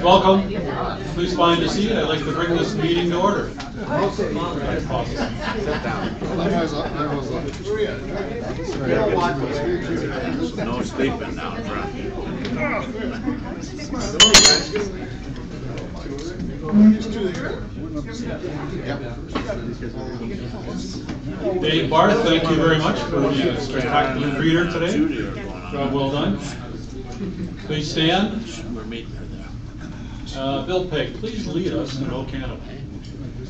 Welcome. Please find a seat. I'd like to bring this meeting to order. No sleeping down front. Dave Barth, thank you very much for the spectacular reader today. Job well done. Please stand. Bill Pegg, please lead us in O Canada.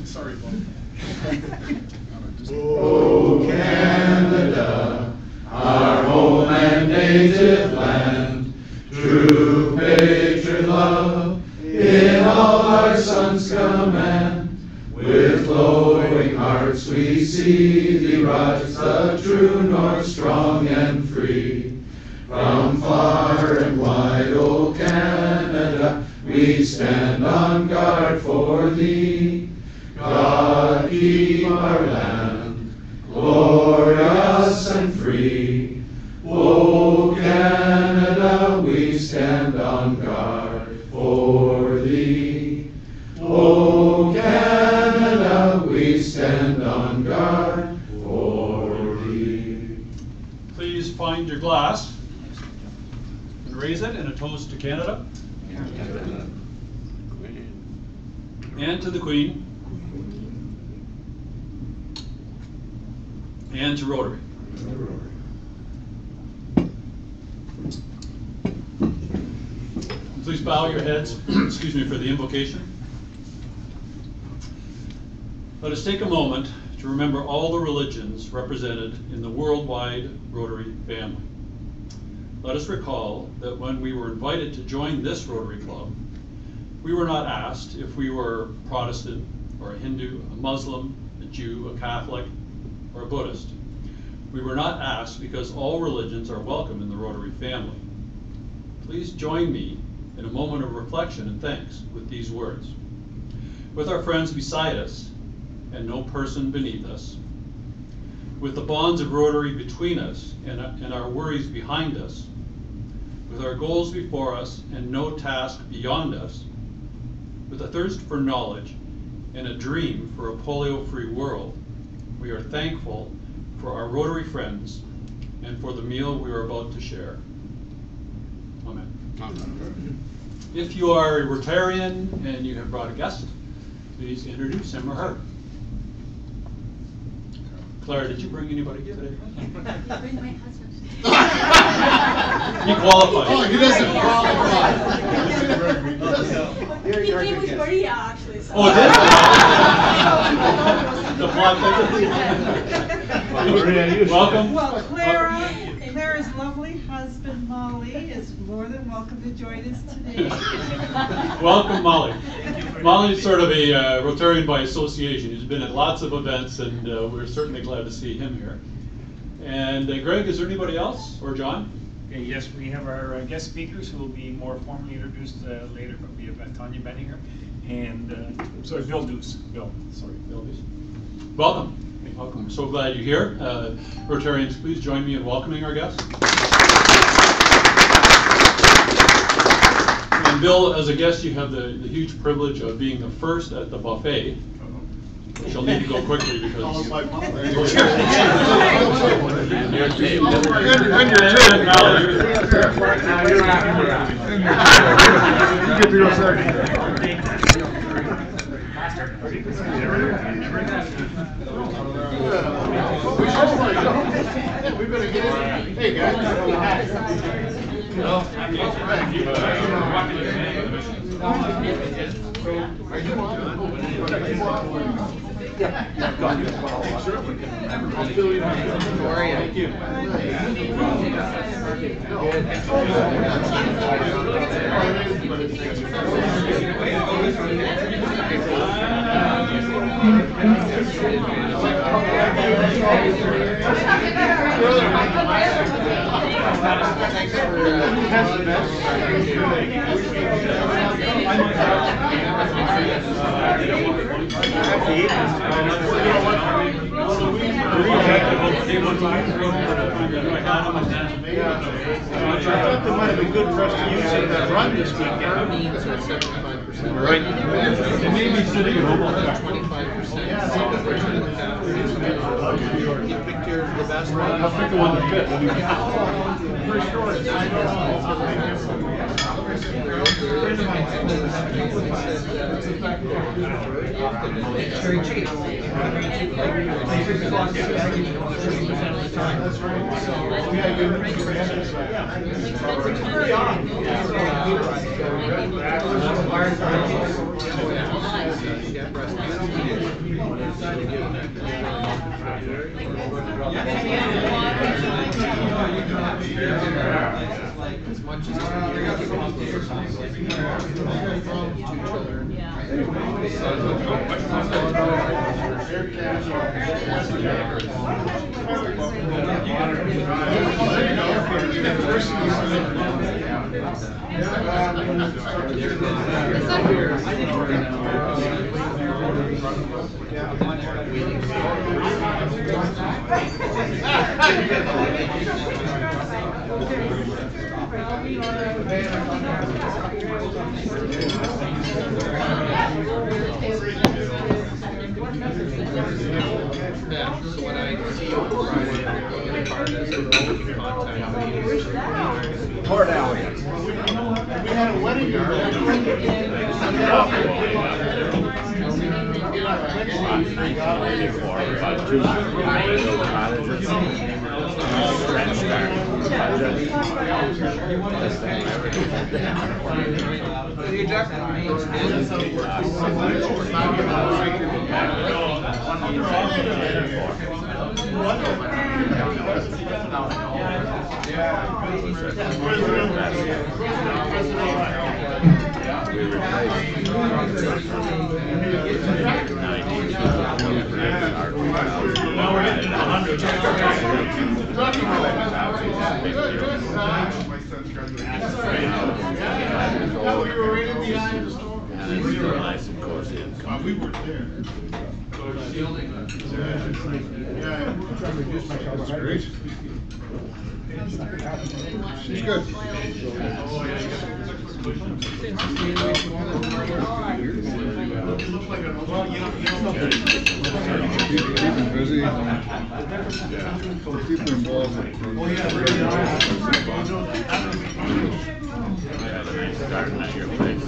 Sorry, O Canada, our home and native land, true patriot love, in all our sons' command. With glowing hearts we see thee rise, the true north, strong and free. From far and wide, O Canada, we stand on guard for thee. God keep our land, glorious and free. O Canada, we stand on guard for thee. O Canada, we stand on guard for thee. Please find your glass and raise it in a toast to Canada. And to the Queen. And to Rotary. Please bow your heads, excuse me, for the invocation. Let us take a moment to remember all the religions represented in the worldwide Rotary family. Let us recall that when we were invited to join this Rotary Club, we were not asked if we were Protestant or a Hindu, a Muslim, a Jew, a Catholic, or a Buddhist. We were not asked because all religions are welcome in the Rotary family. Please join me in a moment of reflection and thanks with these words. With our friends beside us and no person beneath us, with the bonds of Rotary between us and our worries behind us, with our goals before us and no task beyond us, with a thirst for knowledge and a dream for a polio-free world, we are thankful for our Rotary friends and for the meal we are about to share. Amen. Amen. If you are a Rotarian and you have brought a guest, please introduce him or her. Clara, did you bring anybody today? I bring my husband. He qualifies. Oh, he doesn't qualify. He came with Maria, actually. So. Oh, did the plot thickens. Welcome. Well, Clara's lovely husband, Molly, is more than welcome to join us today. Welcome, Molly. Molly is sort of a Rotarian by association. He's been at lots of events, and we're certainly glad to see him here. And Greg, is there anybody else? Or John? Okay, yes, we have our guest speakers who will be more formally introduced later, but we have Tanya Benninger and, Bill Duce. Bill Duce. Welcome. Welcome. We're so glad you're here. Rotarians, please join me in welcoming our guests. And Bill, as a guest, you have the huge privilege of being the first at the buffet. Which you'll need to go quickly because... Hey guys. Thank you. I thought that might have been good for us to use in that run this weekend. Right. It may be sitting at home. 25% celebration of the category. You picked the best one. I'll pick the one that fits. Very cheap. As much as so when I see you on Friday, I'm going to card as a contact me. Port Alley. We had a wedding. About 2 little cottages. Ranch Now we're getting to 100. And I realized, of course, the income. We were there. She's good. Keeping busy. Keeping involved. I had a nice garden at your place.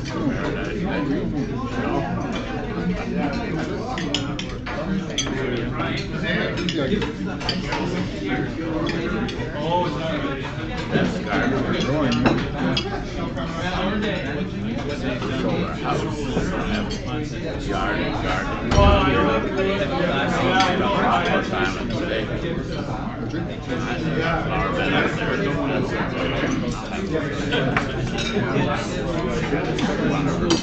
That's garden. Sold our house. Yard and garden. Time today. Flower bed out there. Wonderful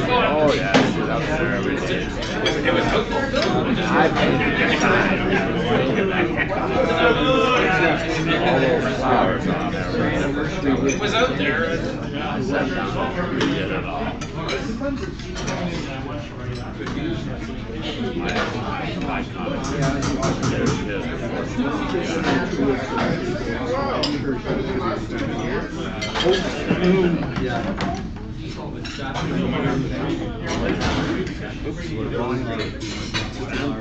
Oh yeah, she's up there every day. It was I paid all those flowers on there. It was out there. I sat down and redid it all. My comments.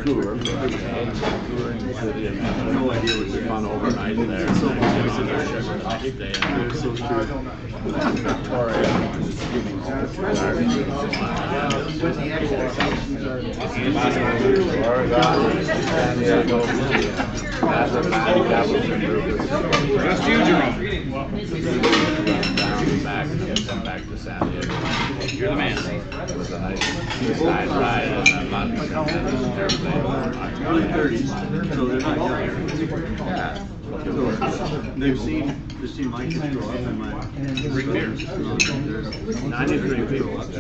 Cooler, no idea what you're fun overnight there. Victoria. That's a man, that was a group. That's you, Jerome. Down back, come back to San Diego. You're the man. It was a nice side ride and a lunch and everything. 130, so they're not young. Yeah. They've seen my kids grow up and my Bring beers. 93 people. They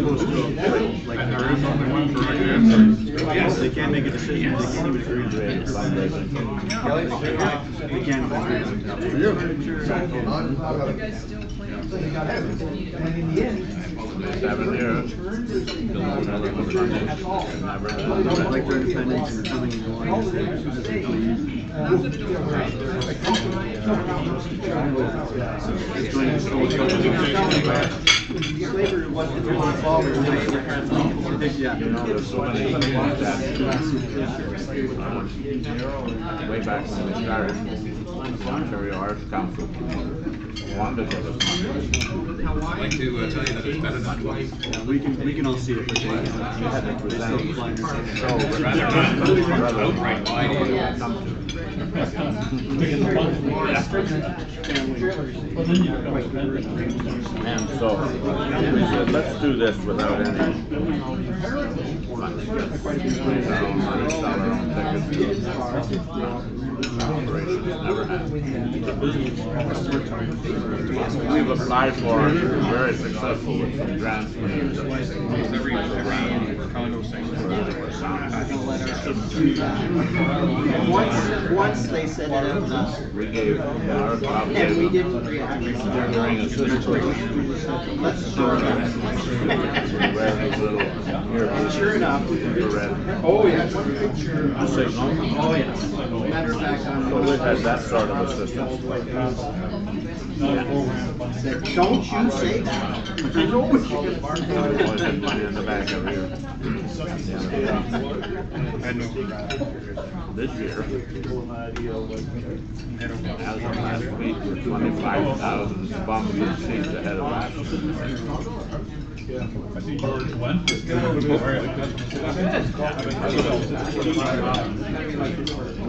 both still like nerds on their one for they can't make a decision, they can't even agree on it. They can't even agree on it. 7 years. Like their independence and coming and going. Slavery wasn't really involved in yeah. You know, there's so many things that way back when we started, Ontario Arts Council wanted to give us money. I'd like to tell you that it's better than twice. We can all see it, but they had to present it. Rather outright lie to you. And so we said, let's do this without any money. Raise our own money, sell our own tickets. Operations never happened. We've applied for and been very successful with some grants. Every condo thing. Once they said it out loud. We gave our copy And we didn't react. during a let's wear these little earpieces. Sure enough. Infrared. Oh, yes. Signal. Oh, yes. Matter of fact, So we had that sort of a system. don't you say that. I know what you're Always had money in the back every year. This year, as of last week, we're 25,000 bump seats ahead of last year. We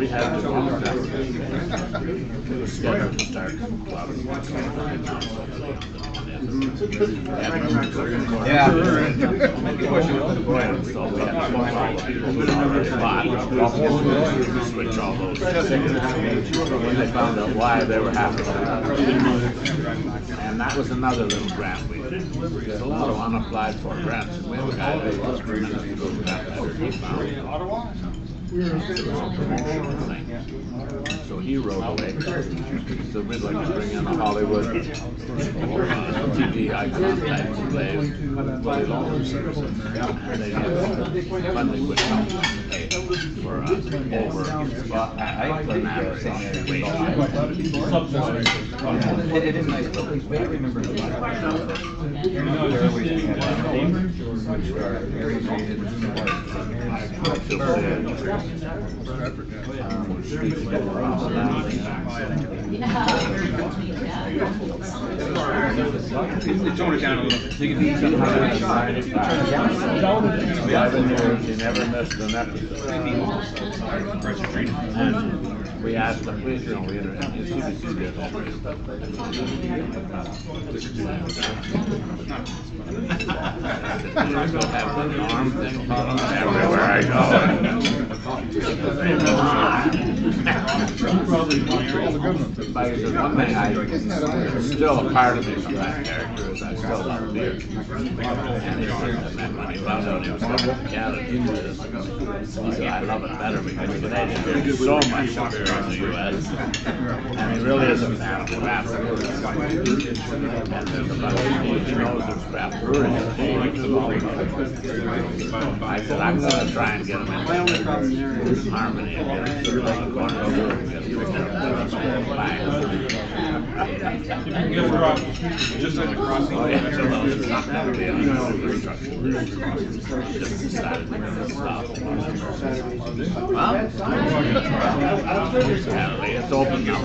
had to bump that. We were scheduled to start Yeah. So we had to bump all the people who already bought, switch all those tickets. When they found out why, they were happy. And that was another little grant we did. There's a lot of unapplied for grants. We have a guy who was tremendous who got better. He found it. It was a promotional thing. So he wrote away. So we'd like to bring in a Hollywood TV icon type slave, Willie Lawrence. And they did funding with company for over an average wage. It is nice, but I remember Tone it down a little bit. Take it easy. 11 years, he never missed an episode. And we asked the police, you know, we interviewed CBC did that. I still have the arm thing everywhere I go. But there's one thing still a part of me from that character is I still love beer. And when he found out he was coming to Canada to do this, he said, I love it better because Canadian beer is so much better in the U.S. And he really is a fan of craft. And there's about he knows there's craft breweries. I said, I'm going to try and get him in Harmony and get him through the corner of the room and get him picked up. Just like across the Oh, yeah, so it's not going to be on the infrastructure. Just decided to stop. Well, it's open now.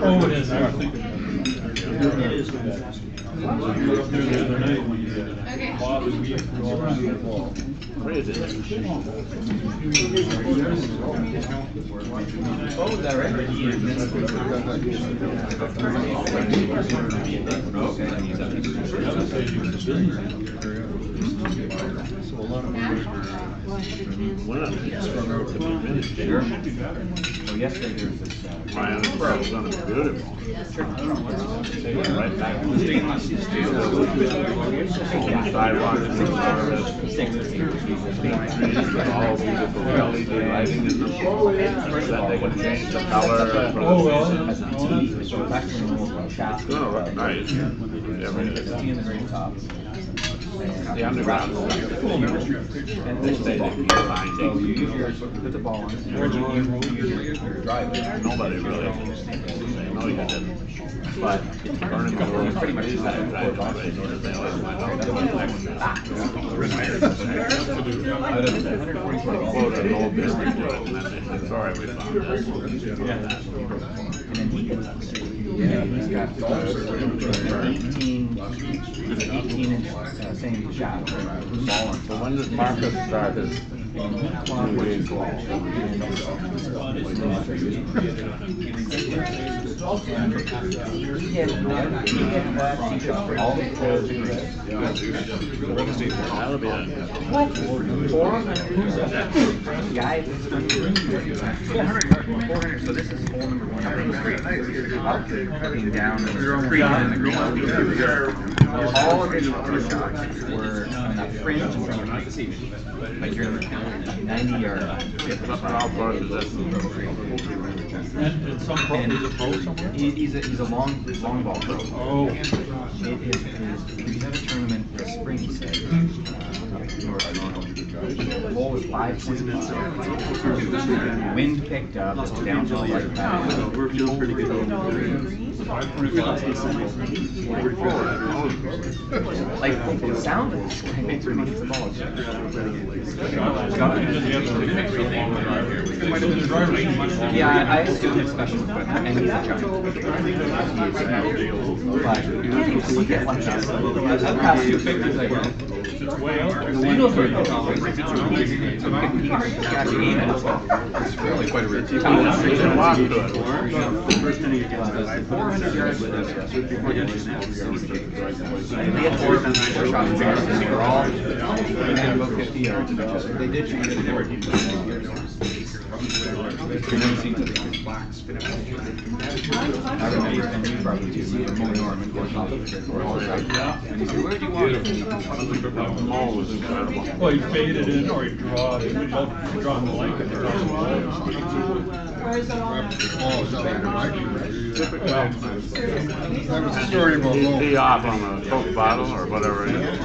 Oh, it is. Well, yesterday there was this, My undergrad was gonna be beautiful. Right back to the stainless steel. Sidewalk, and all beautiful LED lighting in them. Then they can change the color. Oh, well. Oh, nice. Yeah, the underground is cool. And this day they keep finding. put the ball on, you're driving. Nobody really. No, you didn't. But it's burning the world. Pretty much is that. They always went out. Quoted an old history joke, and then they said, sorry, we found this. And then he's got 18-inch same shot. So when does Marcus start his That'll be a Guy, 400, so this is hole number 1. Looking down and creeping in the green. All of his shots were on the fringe from like you're 90 yards. And some pro, he's a pro somewhere? He's a long ball pro. Oh. We had a tournament this spring, he said. The hole was 525. Wind picked up, downhill like that. We're feeling pretty good. Like the sound of this guy makes me hit the ball. Yeah, I assume it's special equipment, and he's a giant. But you can't even look at like that. I've passed 250s like that. The wheels are it's really quite a rich. 400 yards with us. We had 4 shots. They were all within about 50 yards of each other. They did shoot it. You've never seen such a black spin. I remember, and you probably do, you were Norman going off the and he said, where do you want it? The mall was incredible. Well, you fade it in or you draw it. You draw the blanket. Where is it on? That was a story about Tee off on a Coke bottle or whatever it is.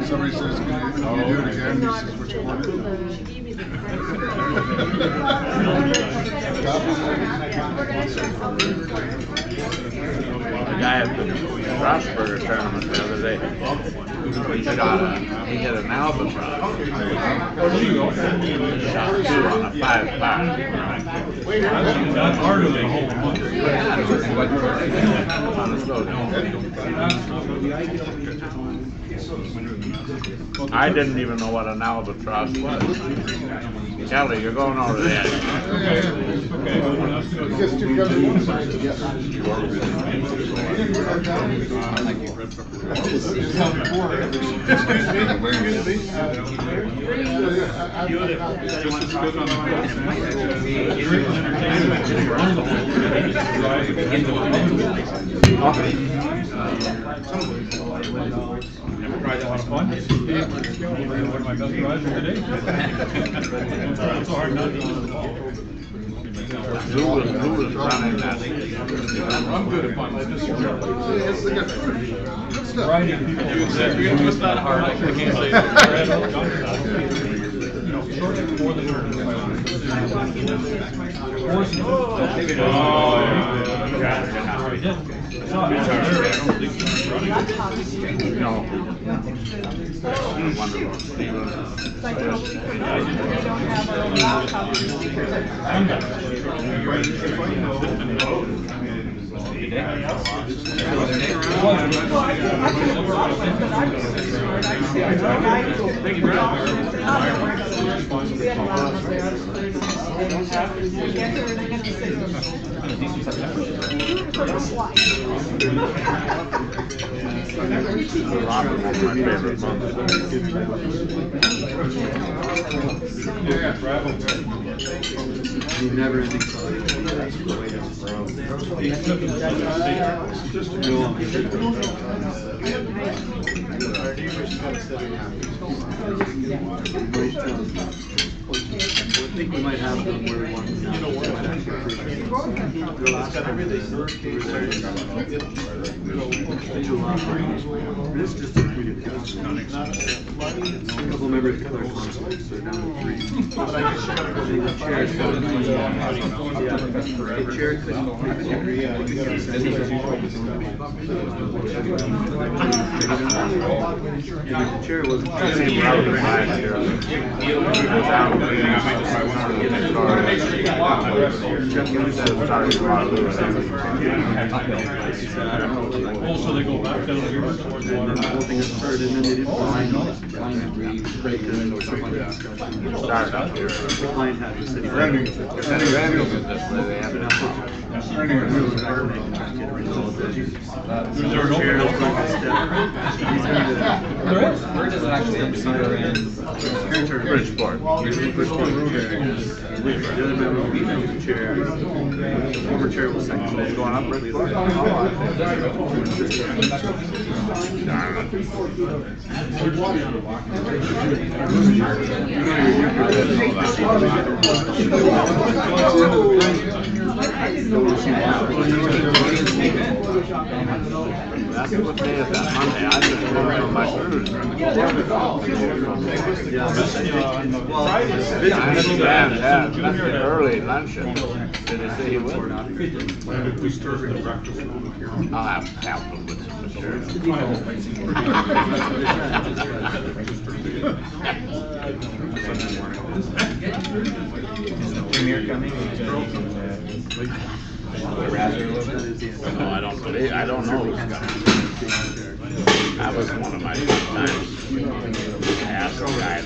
Somebody says, can you do it again? He says, which one? The guy at the Rossburger tournament the other day, he hit an albatross. Shot 2 on a 5-5. That's harder than a whole month. On the slow down. I didn't even know what an albatross was. Kelly, you're going over there. Tried a lot of fun. One of my best drives of the day. It's hard not to use the ball. Who was running that? I'm good at fun. Riding people. It's not hard. I can't say it. Shortly before the tournament, Never ending story. The way that's grown. I think we might have them where we want them now. This just took me to a couple members of other conflicts, so down to 3. The chair the chair wasn't the same route as last year. Also, they go back down here towards the water. The whole thing got started, and then they didn't find break it or something like that. The client had the city. Where does it actually end? Bridgeport. The other member will be the chair. The former chair will second. Going up Bridgeport? That's what day is that? Monday. I just remember on my cruise. That's the early luncheon. Did they say he would? I'll have to help him with it for sure. Is the premier coming? No, I don't know who's coming. That was one of my times. I asked the guy,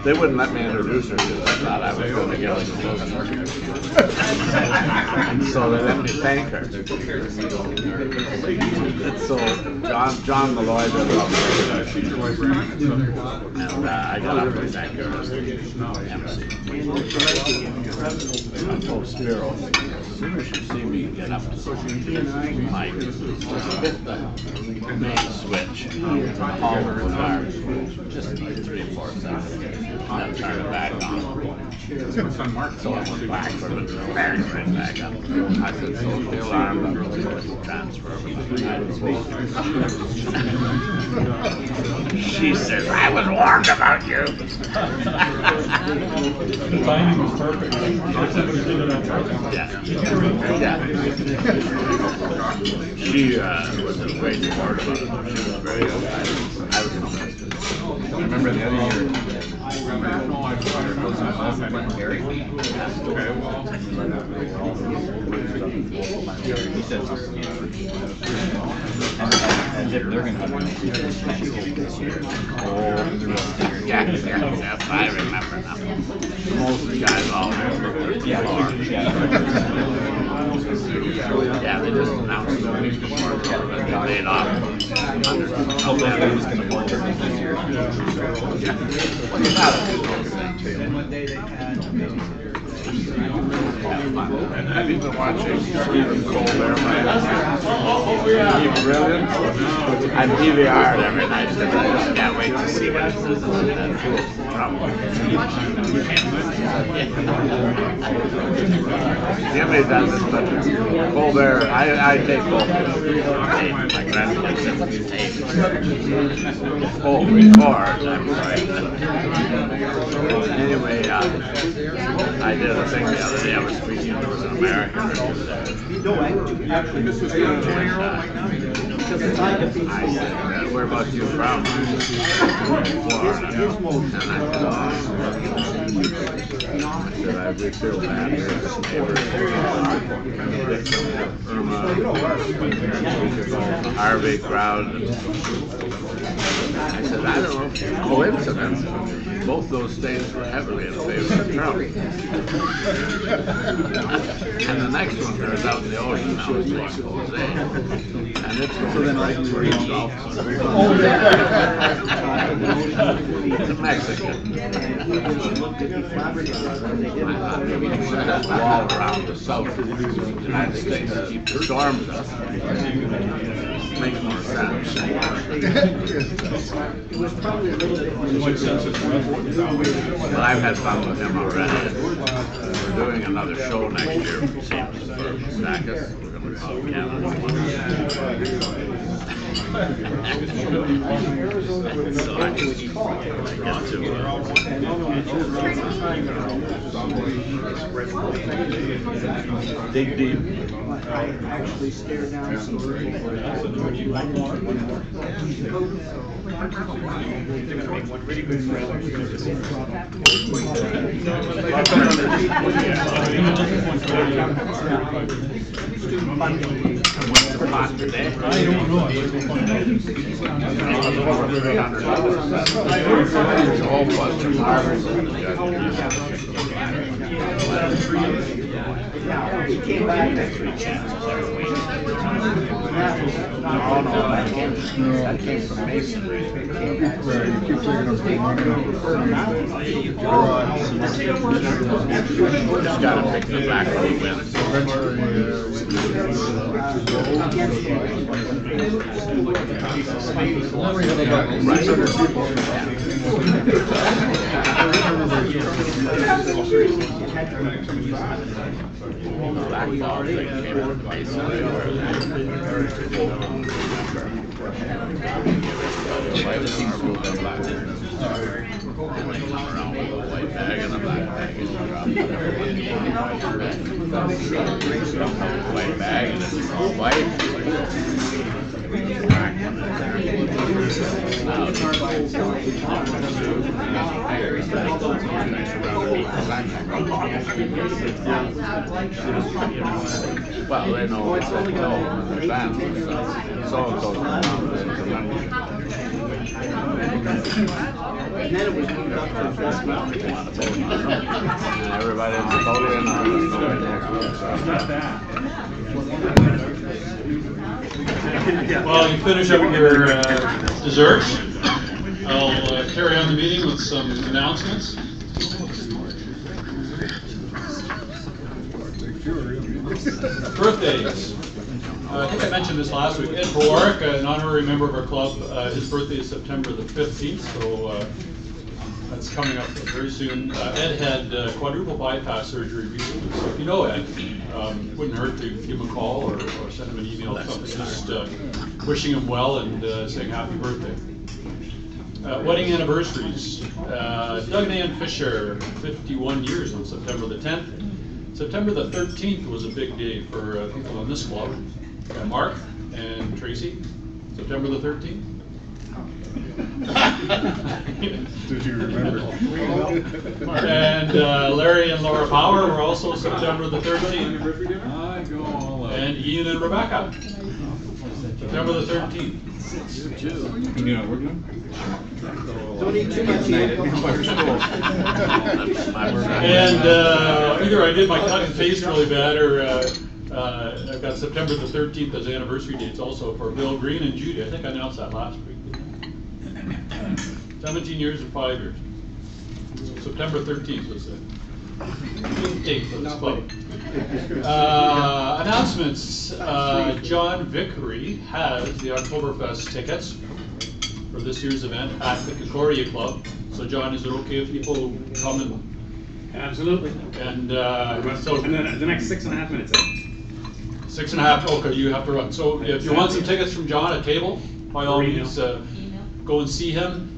they wouldn't let me introduce her because I thought I was going to get her. So they let me thank her. So John Malloy did and I got up and thanked her as the MC. I told Spiro, as soon as you see me get up to Mike, hit the main switch, the hall of the fire switch, just 3 or 4 seconds, and then turn it back on. So I went backward and bang right back up. I said, so the alarm transfer. She says, I was warned about you. The timing was perfect. Somebody did it on purpose. Yeah. She was a great sport about it. She was very open. I was interested. I remember the other year. He said something. And they're going to have Thanksgiving this year. Yes, I remember now. Most of the guys all remember. Yeah, they just announced it a week before they laid off. Hopefully everybody's going to work this year. Not a good thing. And what day they had, And have you been watching Stephen Colbert? He's brilliant. I'm DVR'd every night because I just can't wait to see what he says in that trouble. Jimmy does it, but Colbert, I take both of them. My grandkids tape. Oh, record, I'm sorry. Anyway, I did a thing the other day. I was speaking. There was an American who was there. This is the 20-year-old right now. I said, where about you from? Florida. And I said, I would feel bad for his neighbors. Harvey crowd. I said, I don't know, coincidence. Both those states were heavily in favor of Trump. And the next one turns out in the ocean now is Los Jose. And it's going right for himself. He's a Mexican. I thought maybe we should have a wall around the south of the United States to keep the storms up. Makes more sense. But I've had fun with him already. We're doing another show next year for Sept for Stackus. We're going to call it Canada. So I get to dig deep. I actually stare down some They're going to make one really good friend. What's the pot today? I don't know. All plus the harvest. He came back next week. That came from masonry. You keep taking up big money. Just gotta pick the back of the wind. White bag and it's all white. Well, they know what's that told in advance. So it goes around into London. And then it was moved up to Westmount. And everybody in the boat in on Well, you finish up your desserts. I'll carry on the meeting with some announcements. Birthdays. I think I mentioned this last week. Ed Warwick, an honorary member of our club, his birthday is September the 15th, so that's coming up very soon. Ed had quadruple bypass surgery recently, so if you know Ed, wouldn't hurt to give him a call or send him an email or something, just wishing him well and saying happy birthday. Wedding anniversaries. Doug and Ann Fisher, 51 years on September the 10th. September the 13th was a big day for people in this club. Mark and Tracy, September the 13th. Did you remember? And Larry and Laura Power were also September the 13th. And Ian and Rebecca, September the 13th. You're not working on? Don't eat too much, Ian. And either I did my cut and paste really bad, or I've got September the 13th as anniversary dates also for Bill Green and Judy. I think I announced that last week. 17 years and 5 years. So September 13th was it. Good date for this club. Announcements. John Vickery has the Oktoberfest tickets for this year's event at the Concordia Club. So John, is it okay if people come and... Absolutely. And so the next 6.5 minutes. 6.5, okay, you have to run. So if you want some tickets from John at table, by all means, go and see him.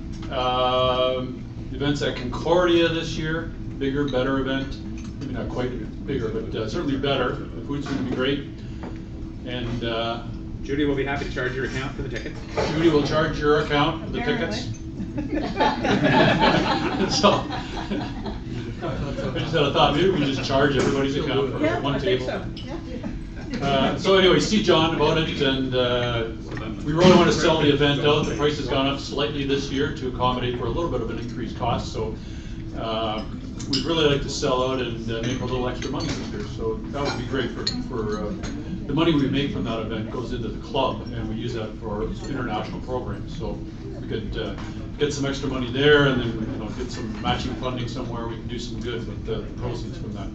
Events at Concordia this year, bigger, better event. Maybe not quite bigger, but certainly better. The food's going to be great. And Judy will be happy to charge your account for the tickets. Judy will charge your account for the tickets. So, I just had a thought, maybe we just charge everybody's account for one table. So anyway, see John about it, and we really want to sell the event out. The price has gone up slightly this year to accommodate for a little bit of an increased cost, so we'd really like to sell out and make a little extra money this year. So that would be great for the money we make from that event goes into the club, and we use that for international programs. So we could get some extra money there, and then get some matching funding somewhere. We can do some good with the proceeds from that.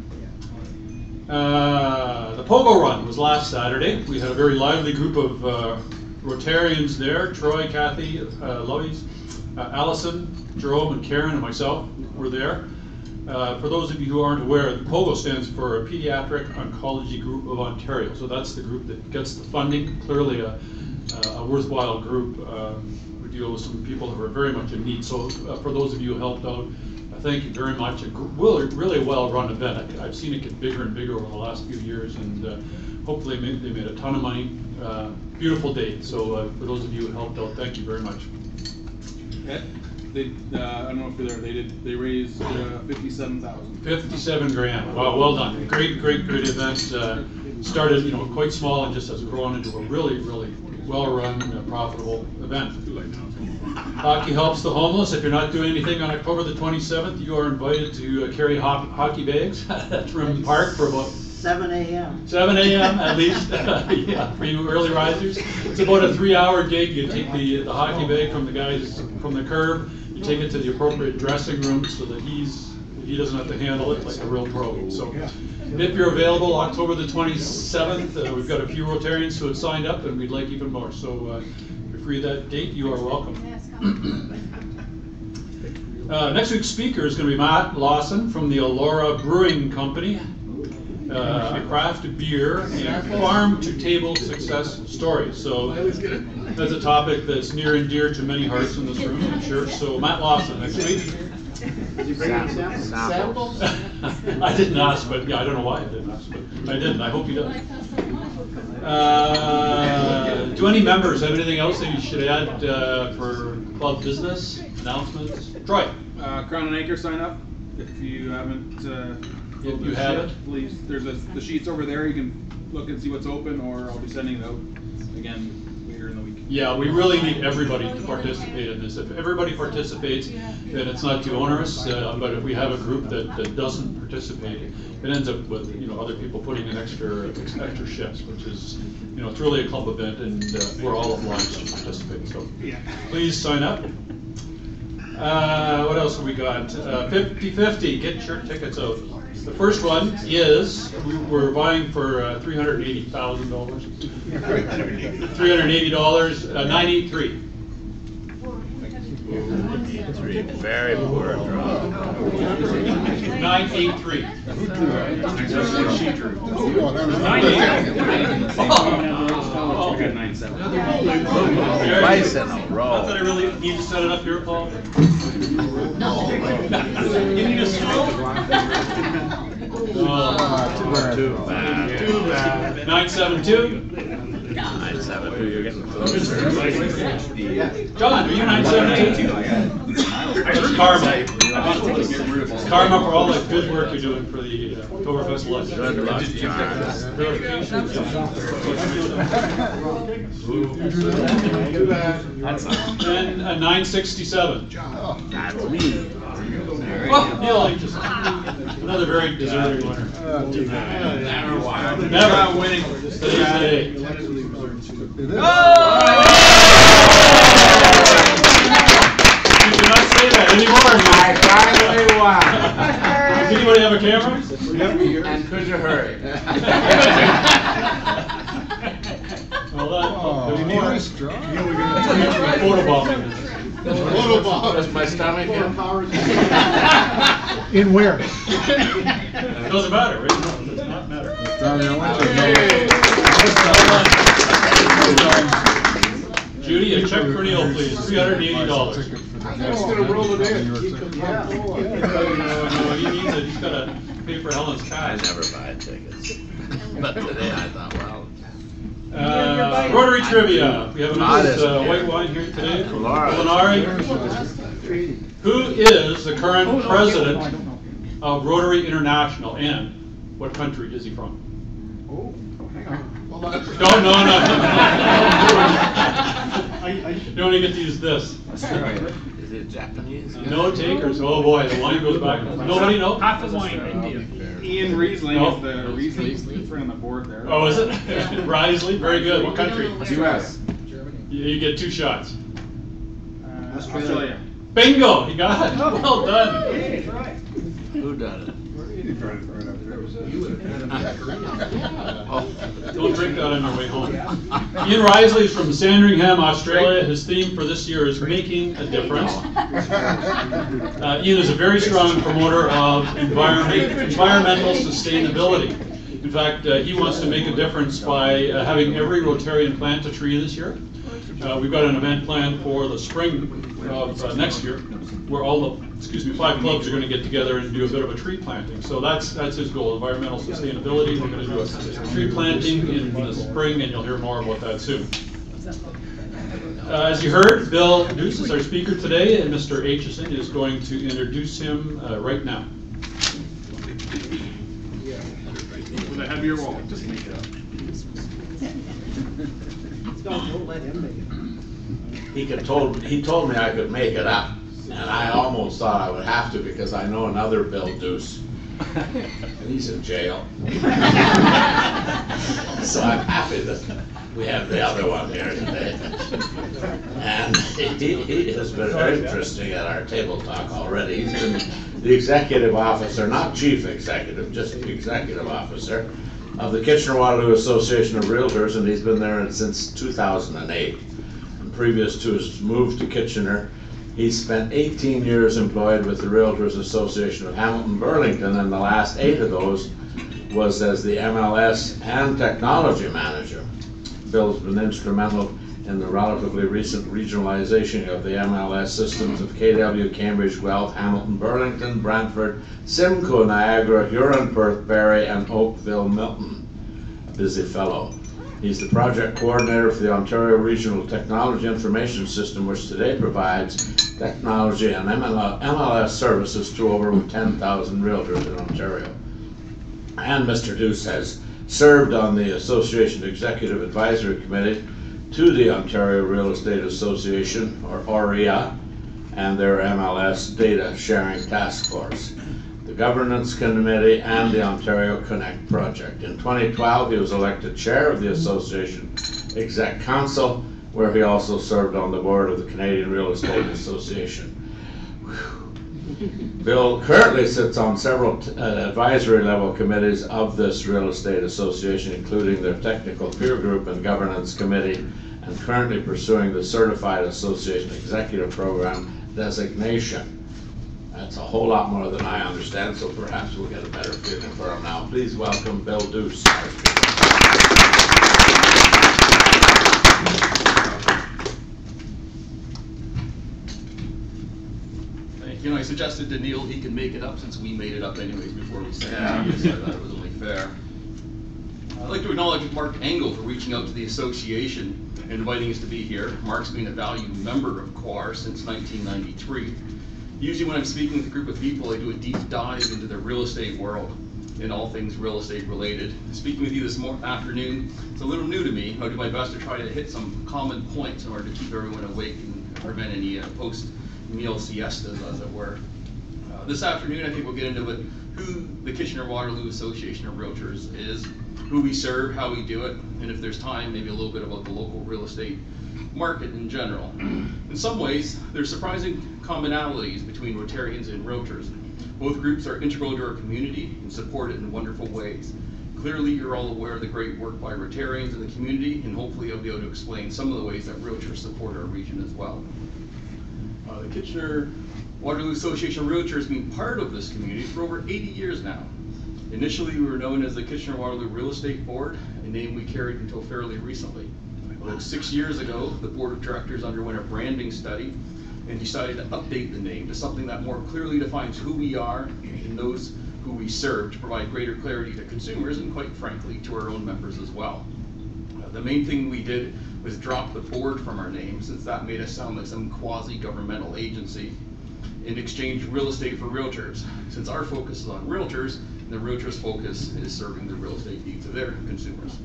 The Pogo Run was last Saturday. We had a very lively group of Rotarians there. Troy, Kathy, Lovies, Allison, Jerome, and Karen, and myself were there. For those of you who aren't aware, the POGO stands for Pediatric Oncology Group of Ontario. So that's the group that gets the funding. Clearly a worthwhile group. We deal with some people who are very much in need. So for those of you who helped out, thank you very much. A really well-run event. I've seen it get bigger and bigger over the last few years, and hopefully they made a ton of money. Beautiful day. So for those of you who helped out, thank you very much. I don't know if you're there. They raised 57,000. 57 grand. Wow, well done. Great event. Started quite small and just has grown into a really well-run, profitable event. Hockey helps the homeless. If you're not doing anything on October the 27th, you are invited to carry hockey bags at Rim Park for about 7 a.m. 7 a.m. at least. Yeah, for you early risers. It's about a 3-hour gig. You take the hockey bag from the guys from the curb. You take it to the appropriate dressing room so that he doesn't have to handle it like a real pro. So if you're available October the 27th, we've got a few Rotarians who have signed up, and we'd like even more. So if you're free that date, you are welcome. Next week's speaker is going to be Matt Lawson from the Elora Brewing Company. A craft beer and farm-to-table success stories. So that's a topic that's near and dear to many hearts in this room, I'm sure. So Matt Lawson next week. Did you bring any samples? I didn't ask, but yeah, I don't know why I didn't ask, but I didn't. I hope he does. Do any members have anything else that you should add for club business announcements? Troy. Crown and Anchor sign up if you haven't. If you have it, please. There's the sheets over there. You can look and see what's open, or I'll be sending it out again later in the week. Yeah, we really need everybody to participate in this. If everybody participates, then it's not too onerous. But if we have a group that doesn't participate, it ends up with other people putting in extra shifts, which is it's really a club event, and we're all obliged to participate. So please sign up. What else have we got? 50/50. Get your tickets out. The first one is we're buying for $380,000. $380. 983. Very poor draw. 983. Twice in a row. Not that I really need to set it up here, Paul. No. You need a stroke? Too bad. 972. 972, you're getting close. John, are you 972? Karma. Karma for all the good work you're doing for the Oktoberfest lunch. Good luck, And a 967. That's me. Oh, Neil, another very deserving winner. Never winning today. You cannot say that anymore. I finally won. anybody have a camera? And could you hurry? Well, that, there's more. Nice drawing. Photobombing. Just my stomach here? In where? It doesn't matter, right? No, it does not matter. Down there, Judy, a check for Neil, please, $380. That's gonna roll it in. No, he needs it, he's gotta pay for Helen's I cash. never buy tickets. But today I thought, well. Rotary trivia, we have a nice Modest. white wine here today. Laura. Culinary. Who is the current president of Rotary International, and what country is he from? Oh, hang on. Hold on. No. You only get to use this. Is it Japanese? No takers. Oh boy, the line goes back. Nobody know? Half the wine, India. Ian Riesling No. is the Riesling friend on the board there. Oh, is it? Risley, very good. What country? US. You get 2 shots. Australia. Bingo, you got it. Well done. Who done it? Don't drink that on your way home. Ian Risley is from Sandringham, Australia. His theme for this year is making a difference. Ian is a very strong promoter of environmental sustainability. In fact, he wants to make a difference by having every Rotarian plant a tree this year. We've got an event planned for the spring of next year, where all the 5 clubs are going to get together and do a bit of a tree planting. So that's his goal, environmental sustainability. We're going to do a tree planting in the spring, and you'll hear more about that soon. As you heard, Bill Duce is our speaker today, and Mr. Aitchison is going to introduce him right now. With a heavier wall. Just make it up. Don't let him make it. He told me I could make it up, and I almost thought I would have to because I know another Bill Duce, and he's in jail. So I'm happy that we have the other one here today. And he has been very interesting at our table talk already. He's been the executive officer, not chief executive, just the executive officer of the Kitchener-Waterloo Association of Realtors, and he's been there since 2008. And previous to his move to Kitchener, he spent 18 years employed with the Realtors Association of Hamilton-Burlington, and the last 8 of those was as the MLS and technology manager. Bill's been instrumental in the relatively recent regionalization of the MLS systems of KW, Cambridge, Guelph, Hamilton, Burlington, Brantford, Simcoe, Niagara, Huron, Perth, Barrie, and Oakville, Milton. A busy fellow. He's the project coordinator for the Ontario Regional Technology Information System, which today provides technology and MLS services to over 10,000 realtors in Ontario. And Mr. Duce has served on the Association Executive Advisory Committee to the Ontario Real Estate Association, or OREA, and their MLS Data Sharing Task Force, the Governance Committee, and the Ontario Connect Project. In 2012, he was elected chair of the Association Exec Council, where he also served on the board of the Canadian Real Estate Association. Bill currently sits on several advisory level committees of this real estate association, including their technical peer group and governance committee, and currently pursuing the Certified Association Executive Program designation. That's a whole lot more than I understand, so perhaps we'll get a better feeling for him now. Please welcome Bill Duce. You know, I suggested to Neil he can make it up since we made it up anyways before we sent it, so I thought it was only fair. I'd like to acknowledge Mark Engel for reaching out to the association and inviting us to be here. Mark's been a valued member of COAR since 1993. Usually when I'm speaking with a group of people, I do a deep dive into the real estate world and all things real estate related. Speaking with you this afternoon, it's a little new to me. I'll do my best to try to hit some common points in order to keep everyone awake and prevent any post-meal siestas, as it were. This afternoon, I think we'll get into it, who the Kitchener-Waterloo Association of Realtors is, who we serve, how we do it, and if there's time, maybe a little bit about the local real estate market in general. In some ways, there's surprising commonalities between Rotarians and Realtors. Both groups are integral to our community and support it in wonderful ways. Clearly, you're all aware of the great work by Rotarians in the community, and hopefully I'll be able to explain some of the ways that Realtors support our region as well. The Kitchener-Waterloo Association of Realtors has been part of this community for over 80 years now. Initially, we were known as the Kitchener-Waterloo Real Estate Board, a name we carried until fairly recently. About 6 years ago, the Board of Directors underwent a branding study and decided to update the name to something that more clearly defines who we are and those who we serve, to provide greater clarity to consumers and, quite frankly, to our own members as well. The main thing we did was drop the board from our name, since that made us sound like some quasi-governmental agency, and exchange real estate for realtors, since our focus is on realtors and the realtors' focus is serving the real estate needs of their consumers.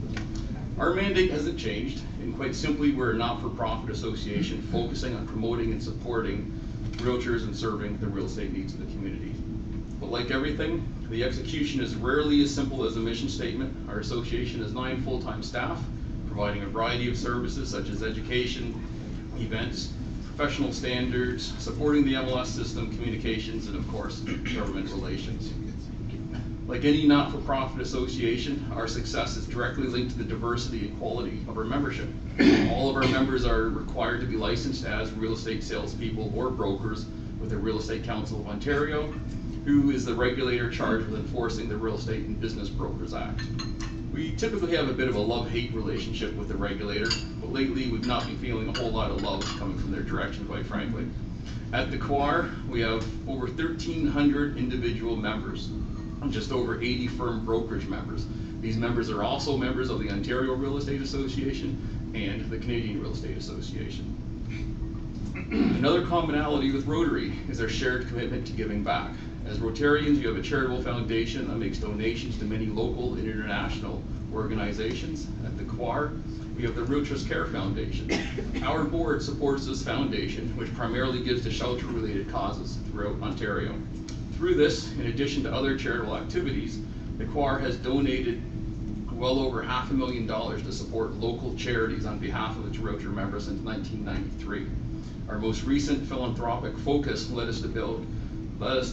Our mandate hasn't changed, and quite simply, we're a not-for-profit association focusing on promoting and supporting realtors and serving the real estate needs of the community. But like everything, the execution is rarely as simple as a mission statement. Our association has 9 full-time staff, providing a variety of services such as education, events, professional standards, supporting the MLS system, communications, and of course, government relations. Like any not-for-profit association, our success is directly linked to the diversity and quality of our membership. All of our members are required to be licensed as real estate salespeople or brokers with the Real Estate Council of Ontario, who is the regulator charged with enforcing the Real Estate and Business Brokers Act. We typically have a bit of a love-hate relationship with the regulator, but lately we've not been feeling a whole lot of love coming from their direction, quite frankly. At the CWAR, we have over 1,300 individual members and just over 80 firm brokerage members. These members are also members of the Ontario Real Estate Association and the Canadian Real Estate Association. Another commonality with Rotary is our shared commitment to giving back. As Rotarians, you have a charitable foundation that makes donations to many local and international organizations. At the CWAR, we have the Realtors Care Foundation. Our board supports this foundation, which primarily gives to shelter-related causes throughout Ontario. Through this, in addition to other charitable activities, the CWAR has donated well over $500,000 to support local charities on behalf of its Realtor members since 1993. Our most recent philanthropic focus led us to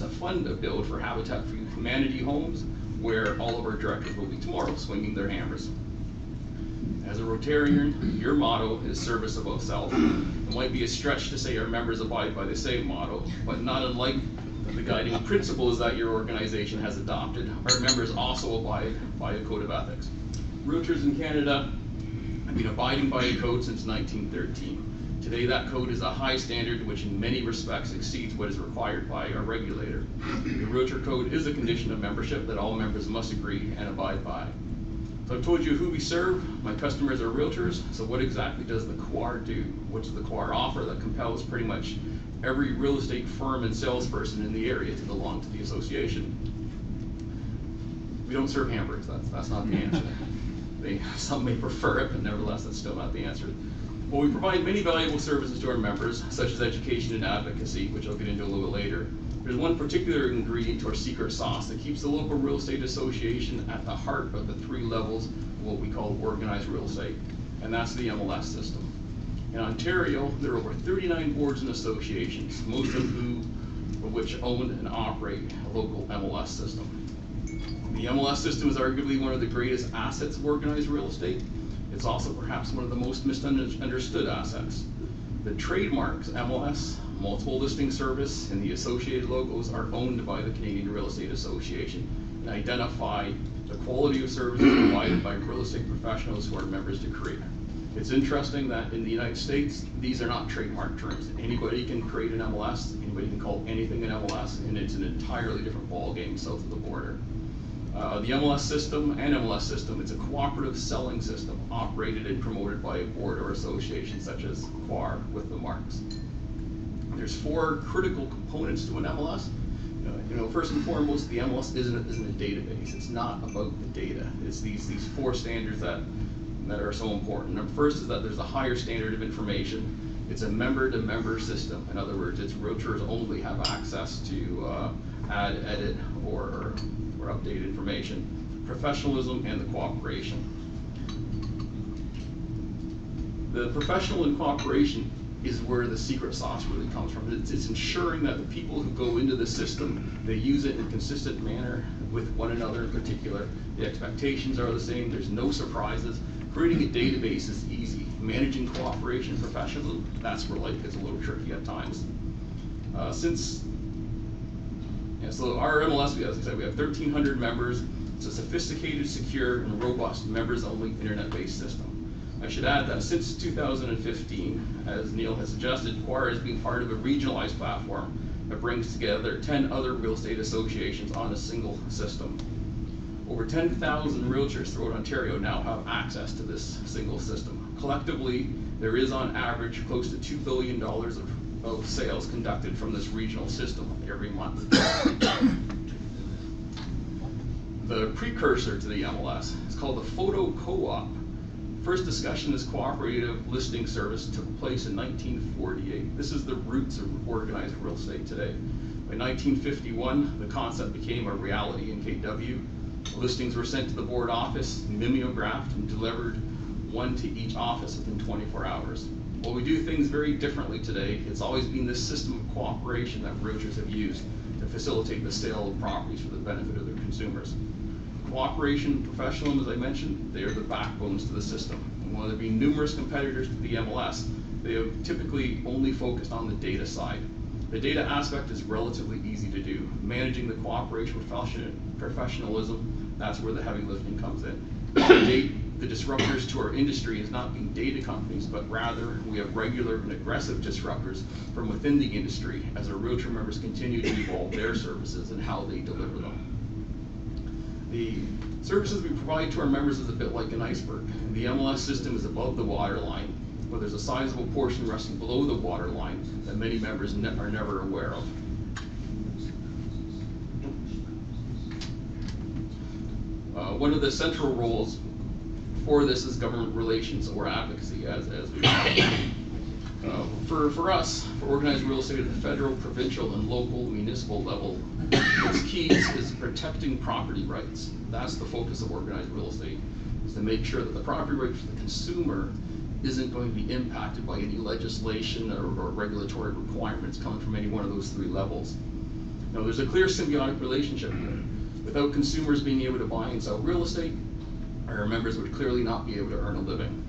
fund a build for Habitat for Humanity homes, where all of our directors will be tomorrow swinging their hammers. As a Rotarian, your motto is service above self. It might be a stretch to say our members abide by the same motto, but not unlike the guiding principles that your organization has adopted, our members also abide by a code of ethics. Realtors in Canada have been abiding by a code since 1913. Today, that code is a high standard which in many respects exceeds what is required by our regulator. The Realtor Code is a condition of membership that all members must agree and abide by. So I've told you who we serve. My customers are realtors. So what exactly does the CWAR do? What does the CWAR offer that compels pretty much every real estate firm and salesperson in the area to belong to the association? We don't serve hamburgers. That's not the answer. Some may prefer it, but nevertheless, that's still not the answer. Well, we provide many valuable services to our members, such as education and advocacy, which I'll get into a little bit later. There's one particular ingredient to our secret sauce that keeps the local real estate association at the heart of the 3 levels of what we call organized real estate, and that's the MLS system. In Ontario, there are over 39 boards and associations, most of which own and operate a local MLS system. The MLS system is arguably one of the greatest assets of organized real estate. It's also perhaps one of the most misunderstood assets. The trademarks MLS, multiple listing service, and the associated logos are owned by the Canadian Real Estate Association and identify the quality of services provided by real estate professionals who are members to create. It's interesting that in the United States, these are not trademark terms. Anybody can create an MLS, anybody can call anything an MLS, and it's an entirely different ballgame south of the border. The MLS system and MLS system, it's a cooperative selling system operated and promoted by a board or association such as CWAR with the marks. There's 4 critical components to an MLS. First and foremost, the MLS isn't a database. It's not about the data. It's these 4 standards that are so important. Number first is that there's a higher standard of information. It's a member-to-member system. In other words, its realtors only have access to add, edit, or update information. Professionalism and the cooperation. The professional and cooperation is where the secret sauce really comes from. It's ensuring that the people who go into the system, they use it in a consistent manner with one another in particular. The expectations are the same, there's no surprises. Creating a database is easy. Managing cooperation professionally, that's where life gets a little tricky at times. So our MLS, as I said, we have 1,300 members. It's a sophisticated, secure, and robust members-only internet-based system. I should add that since 2015, as Neil has suggested, Quoir has been part of a regionalized platform that brings together 10 other real estate associations on a single system. Over 10,000 realtors throughout Ontario now have access to this single system. Collectively, there is on average close to $2 billion of sales conducted from this regional system every month. The precursor to the MLS is called the Photo Co-op. First discussion of this cooperative listing service took place in 1948. This is the roots of organized real estate today. By 1951, the concept became a reality in KW. Listings were sent to the board office, mimeographed, and delivered one to each office within 24 hours. While we do things very differently today, it's always been this system of cooperation that realtors have used to facilitate the sale of properties for the benefit of their consumers. Cooperation and professionalism, as I mentioned, they are the backbones to the system. And while there be numerous competitors to the MLS, they have typically only focused on the data side. The data aspect is relatively easy to do. Managing the cooperation professionalism, that's where the heavy lifting comes in. To date, the disruptors to our industry has not been data companies, but rather we have regular and aggressive disruptors from within the industry as our realtor members continue to evolve their services and how they deliver them. The services we provide to our members is a bit like an iceberg. The MLS system is above the waterline, but there's a sizable portion resting below the waterline that many members are never aware of. One of the central roles for this is government relations or advocacy, as we know. For us, for organized real estate at the federal, provincial, and local municipal level, what's key is protecting property rights. That's the focus of organized real estate, is to make sure that the property right for the consumer isn't going to be impacted by any legislation or regulatory requirements coming from any one of those three levels. Now, there's a clear symbiotic relationship here. Without consumers being able to buy and sell real estate, our members would clearly not be able to earn a living.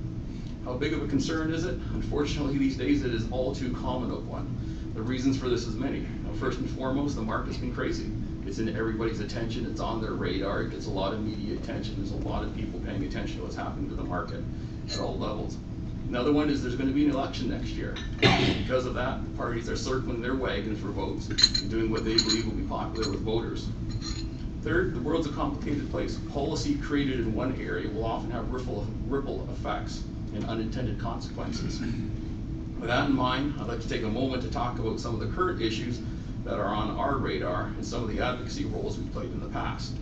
How big of a concern is it? Unfortunately, these days it is all too common of one. The reasons for this is many. Now, first and foremost, the market's been crazy. It's in everybody's attention, it's on their radar, it gets a lot of media attention, there's a lot of people paying attention to what's happening to the market at all levels. Another one is there's going to be an election next year. Because of that, parties are circling their wagons for votes and doing what they believe will be popular with voters. Third, the world's a complicated place. Policy created in one area will often have ripple effects and unintended consequences. With that in mind, I'd like to take a moment to talk about some of the current issues that are on our radar and some of the advocacy roles we've played in the past.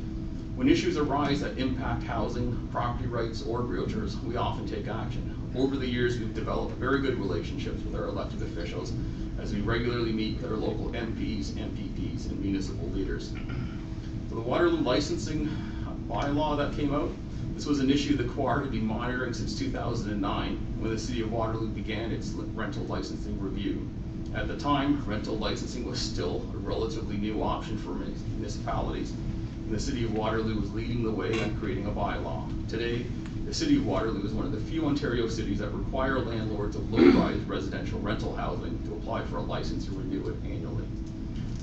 When issues arise that impact housing, property rights, or realtors, we often take action. Over the years, we've developed very good relationships with our elected officials as we regularly meet with our local MPs, MPPs, and municipal leaders. For the Waterloo licensing bylaw that came out, this was an issue the Quoir had been monitoring since 2009 when the City of Waterloo began its rental licensing review. At the time, rental licensing was still a relatively new option for municipalities, and the City of Waterloo was leading the way on creating a bylaw. Today, the City of Waterloo is one of the few Ontario cities that require landlords of low-rise residential rental housing to apply for a license and renew it annually.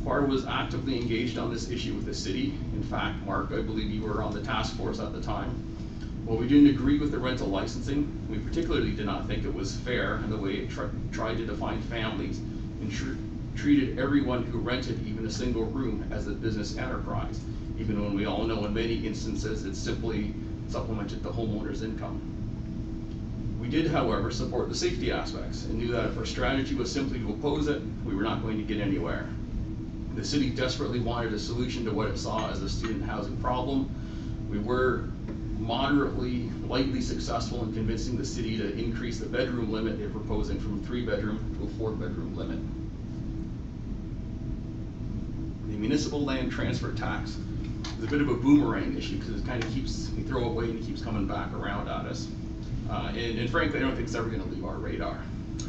Quoir was actively engaged on this issue with the city. In fact, Mark, I believe you were on the task force at the time. While we didn't agree with the rental licensing, we particularly did not think it was fair in the way it tried to define families and treated everyone who rented even a single room as a business enterprise, even when we all know in many instances it simply supplemented the homeowner's income. We did, however, support the safety aspects and knew that if our strategy was simply to oppose it, we were not going to get anywhere. The city desperately wanted a solution to what it saw as a student housing problem. We were moderately, lightly successful in convincing the city to increase the bedroom limit they're proposing from a 3-bedroom to a 4-bedroom limit. The municipal land transfer tax is a bit of a boomerang issue because it kind of keeps, we throw it away and it keeps coming back around at us. And frankly, I don't think it's ever going to leave our radar.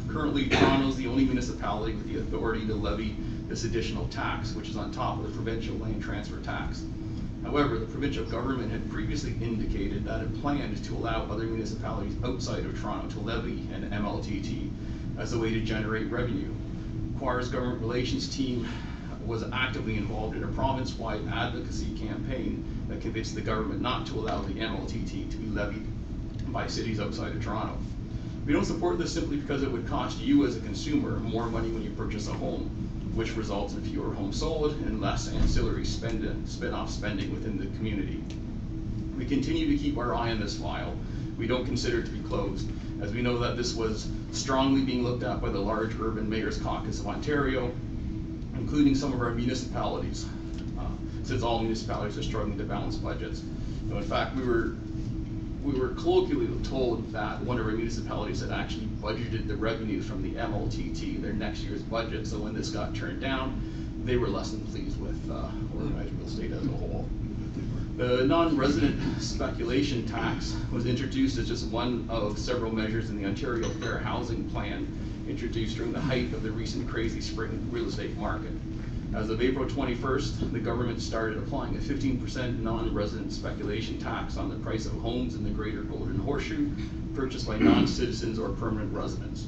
Currently, Toronto is the only municipality with the authority to levy this additional tax, which is on top of the provincial land transfer tax. However, the provincial government had previously indicated that it planned to allow other municipalities outside of Toronto to levy an MLTT as a way to generate revenue. Choir's government relations team was actively involved in a province-wide advocacy campaign that convinced the government not to allow the MLTT to be levied by cities outside of Toronto. We don't support this simply because it would cost you as a consumer more money when you purchase a home, which results in fewer homes sold and less ancillary spin-off spending within the community. We continue to keep our eye on this file. We don't consider it to be closed, as we know that this was strongly being looked at by the large urban mayors caucus of Ontario, including some of our municipalities, since all municipalities are struggling to balance budgets. So in fact, we were colloquially told that one of our municipalities had actually budgeted the revenues from the MLTT, their next year's budget. So when this got turned down, they were less than pleased with organized real estate as a whole. The non-resident speculation tax was introduced as just one of several measures in the Ontario Fair Housing Plan introduced during the height of the recent crazy spring real estate market. As of April 21st, the government started applying a 15% non-resident speculation tax on the price of homes in the Greater Golden Horseshoe purchased by non-citizens or permanent residents.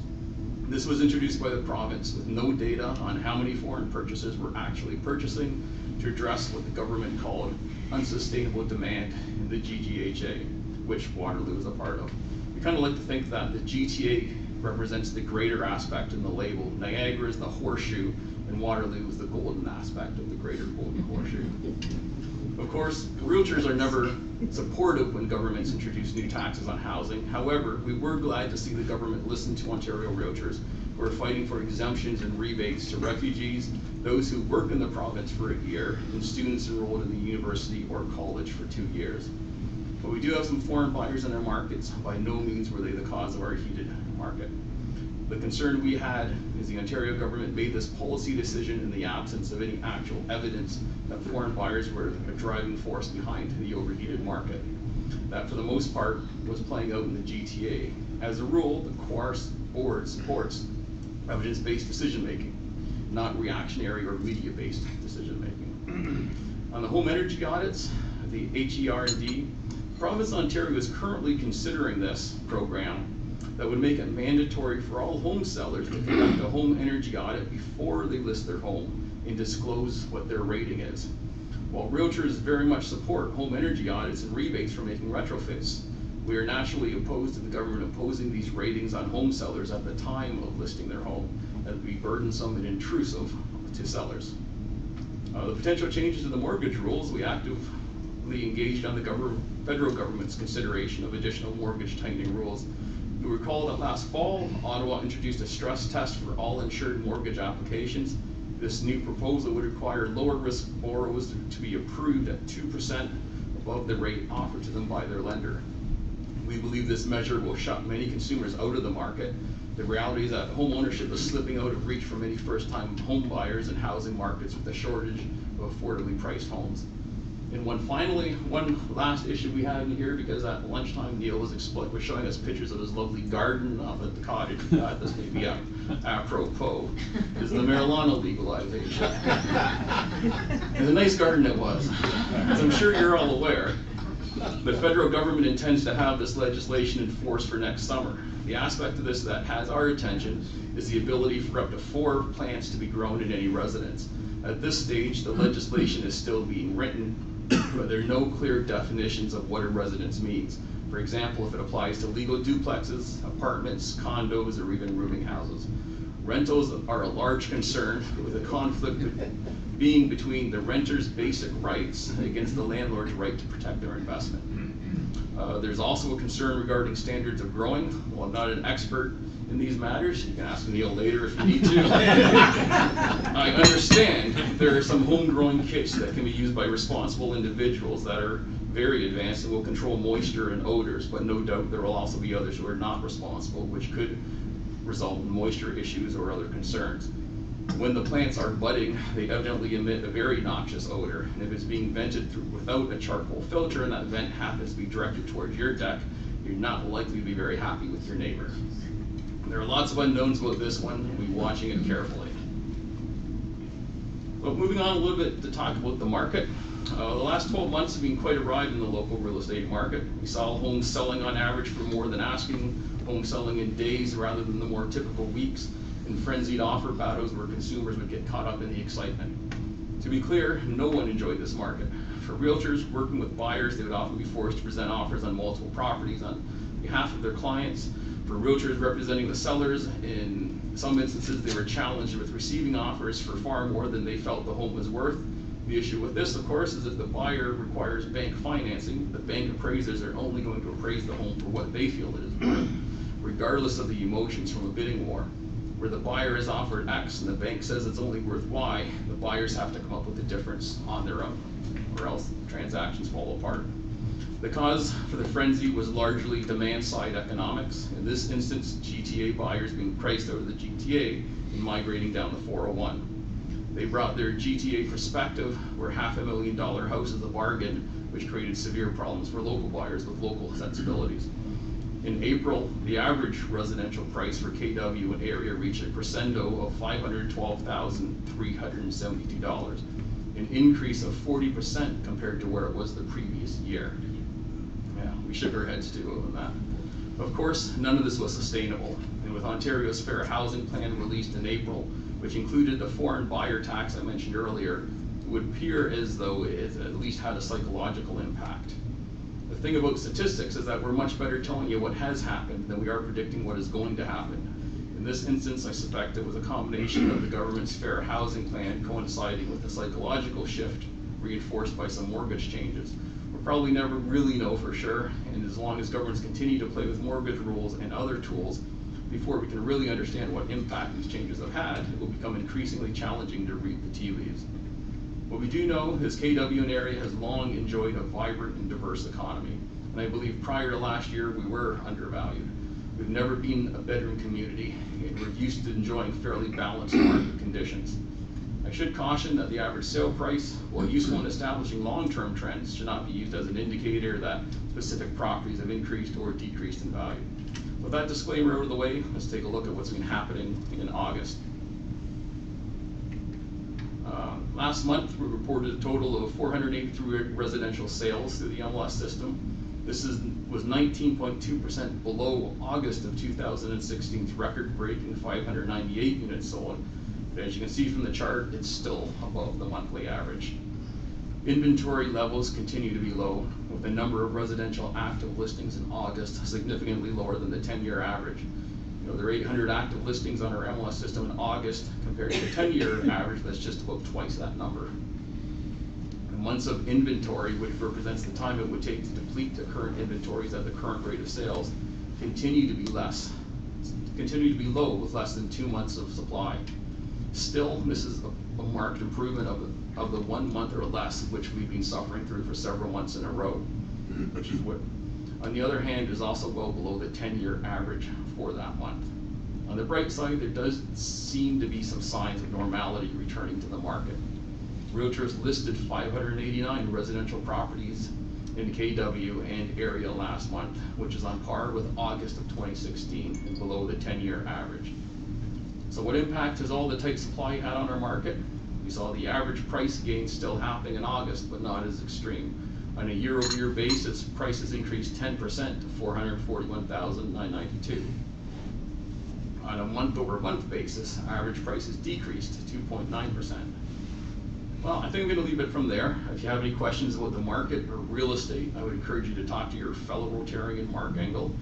This was introduced by the province with no data on how many foreign purchasers were actually purchasing to address what the government called unsustainable demand in the GGHA, which Waterloo is a part of. We kind of like to think that the GTA represents the greater aspect in the label. Niagara is the horseshoe, and Waterloo is the golden aspect of the Greater Golden Horseshoe. Of course, realtors are never supportive when governments introduce new taxes on housing. However, we were glad to see the government listen to Ontario realtors who are fighting for exemptions and rebates to refugees, those who work in the province for a year, and students enrolled in the university or college for 2 years. But we do have some foreign buyers in our markets. By no means were they the cause of our heated market. The concern we had is the Ontario government made this policy decision in the absence of any actual evidence that foreign buyers were a driving force behind the overheated market. That, for the most part, was playing out in the GTA. As a rule, the Choir board supports evidence-based decision-making, not reactionary or media-based decision-making. On the home energy audits, the HER&D, the province of Ontario is currently considering this program that would make it mandatory for all home sellers to conduct a home energy audit before they list their home and disclose what their rating is. While realtors very much support home energy audits and rebates for making retrofits, we are naturally opposed to the government imposing these ratings on home sellers at the time of listing their home. That would be burdensome and intrusive to sellers. The potential changes to the mortgage rules, we actively engaged on the federal government's consideration of additional mortgage tightening rules. You recall that last fall, Ottawa introduced a stress test for all insured mortgage applications. This new proposal would require lower risk borrowers to be approved at 2% above the rate offered to them by their lender. We believe this measure will shut many consumers out of the market. The reality is that home ownership is slipping out of reach for many first-time home buyers in housing markets with a shortage of affordably priced homes. And one last issue we had in here, because at lunchtime Neil was showing us pictures of his lovely garden up at the cottage. This may be apropos, is the marijuana legalization. And a nice garden it was. As I'm sure you're all aware, the federal government intends to have this legislation enforced for next summer. The aspect of this that has our attention is the ability for up to 4 plants to be grown in any residence. At this stage, the legislation is still being written, but there are no clear definitions of what a residence means. For example, if it applies to legal duplexes, apartments, condos, or even rooming houses. Rentals are a large concern, with a conflict being between the renter's basic rights against the landlord's right to protect their investment. There's also a concern regarding standards of growing. While I'm not an expert in these matters, you can ask Neil later if you need to. I understand there are some home-growing kits that can be used by responsible individuals that are very advanced and will control moisture and odors, but no doubt there will also be others who are not responsible, which could result in moisture issues or other concerns. When the plants are budding, they evidently emit a very noxious odor, and if it's being vented through without a charcoal filter and that vent happens to be directed towards your deck, you're not likely to be very happy with your neighbor. There are lots of unknowns about this one, and we'll be watching it carefully. But moving on a little bit to talk about the market. The last 12 months have been quite a ride in the local real estate market. We saw homes selling on average for more than asking, homes selling in days rather than the more typical weeks, and frenzied offer battles where consumers would get caught up in the excitement. To be clear, no one enjoyed this market. For realtors working with buyers, they would often be forced to present offers on multiple properties on behalf of their clients. For realtors representing the sellers, in some instances they were challenged with receiving offers for far more than they felt the home was worth. The issue with this, of course, is if the buyer requires bank financing, the bank appraisers are only going to appraise the home for what they feel it is worth, regardless of the emotions from a bidding war. Where the buyer is offered X and the bank says it's only worth Y, the buyers have to come up with the difference on their own, or else transactions fall apart. The cause for the frenzy was largely demand-side economics. In this instance, GTA buyers being priced out of the GTA and migrating down the 401. They brought their GTA perspective, where $500,000 house is a bargain, which created severe problems for local buyers with local sensibilities. In April, the average residential price for KW and area reached a crescendo of $512,372, an increase of 40% compared to where it was the previous year. Yeah, we shook our heads too on that. Of course, none of this was sustainable, and with Ontario's Fair Housing Plan released in April, which included the foreign buyer tax I mentioned earlier, it would appear as though it at least had a psychological impact. The thing about statistics is that we're much better telling you what has happened than we are predicting what is going to happen. In this instance, I suspect it was a combination of the government's Fair Housing Plan coinciding with the psychological shift reinforced by some mortgage changes. We'll probably never really know for sure, and as long as governments continue to play with mortgage rules and other tools, before we can really understand what impact these changes have had, it will become increasingly challenging to read the tea leaves. What we do know is KW and area has long enjoyed a vibrant and diverse economy, and I believe prior to last year we were undervalued. We've never been a bedroom community, and we're used to enjoying fairly balanced market conditions. I should caution that the average sale price, while useful in establishing long-term trends, should not be used as an indicator that specific properties have increased or decreased in value. With that disclaimer out of the way, let's take a look at what's been happening in August. Last month, we reported a total of 483 residential sales through the MLS system. This was 19.2% below August of 2016's record-breaking 598 units sold. But as you can see from the chart, it's still above the monthly average. Inventory levels continue to be low, with the number of residential active listings in August significantly lower than the 10-year average. You know, there are 800 active listings on our MLS system in August compared to the 10-year average that's just about twice that number. And months of inventory, which represents the time it would take to deplete the current inventories at the current rate of sales, continue to be low with less than 2 months of supply. Still, this is a marked improvement of the 1 month or less which we've been suffering through for several months in a row, which is what, on the other hand, is also well below the 10-year average for that month. On the bright side, there does seem to be some signs of normality returning to the market. Realtors listed 589 residential properties in KW and area last month, which is on par with August of 2016 and below the 10-year average. So what impact has all the tight supply had on our market? We saw the average price gain still happening in August, but not as extreme. On a year-over-year basis, prices increased 10% to $441,992. On a month-over-month basis, average prices decreased to 2.9%. Well, I think I'm going to leave it from there. If you have any questions about the market or real estate, I would encourage you to talk to your fellow Rotarian, Mark Engel.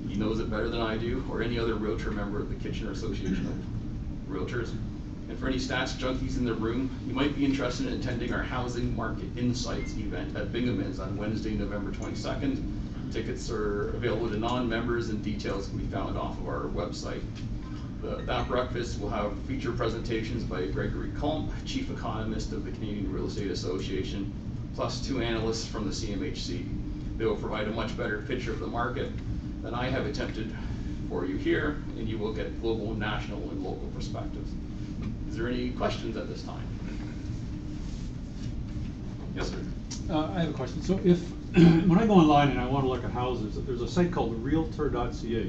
He knows it better than I do, or any other realtor member of the Kitchener Association of Realtors. And for any stats junkies in the room, you might be interested in attending our Housing Market Insights event at Binghamton's on Wednesday, November 22nd. Tickets are available to non-members and details can be found off of our website. That breakfast will have feature presentations by Gregory Comp, Chief Economist of the Canadian Real Estate Association, plus 2 analysts from the CMHC. They will provide a much better picture of the market than I have attempted for you here, and you will get global, national, and local perspectives. Is there any questions at this time? Yes, sir. I have a question. So if, when I go online and I want to look at houses, there's a site called Realtor.ca.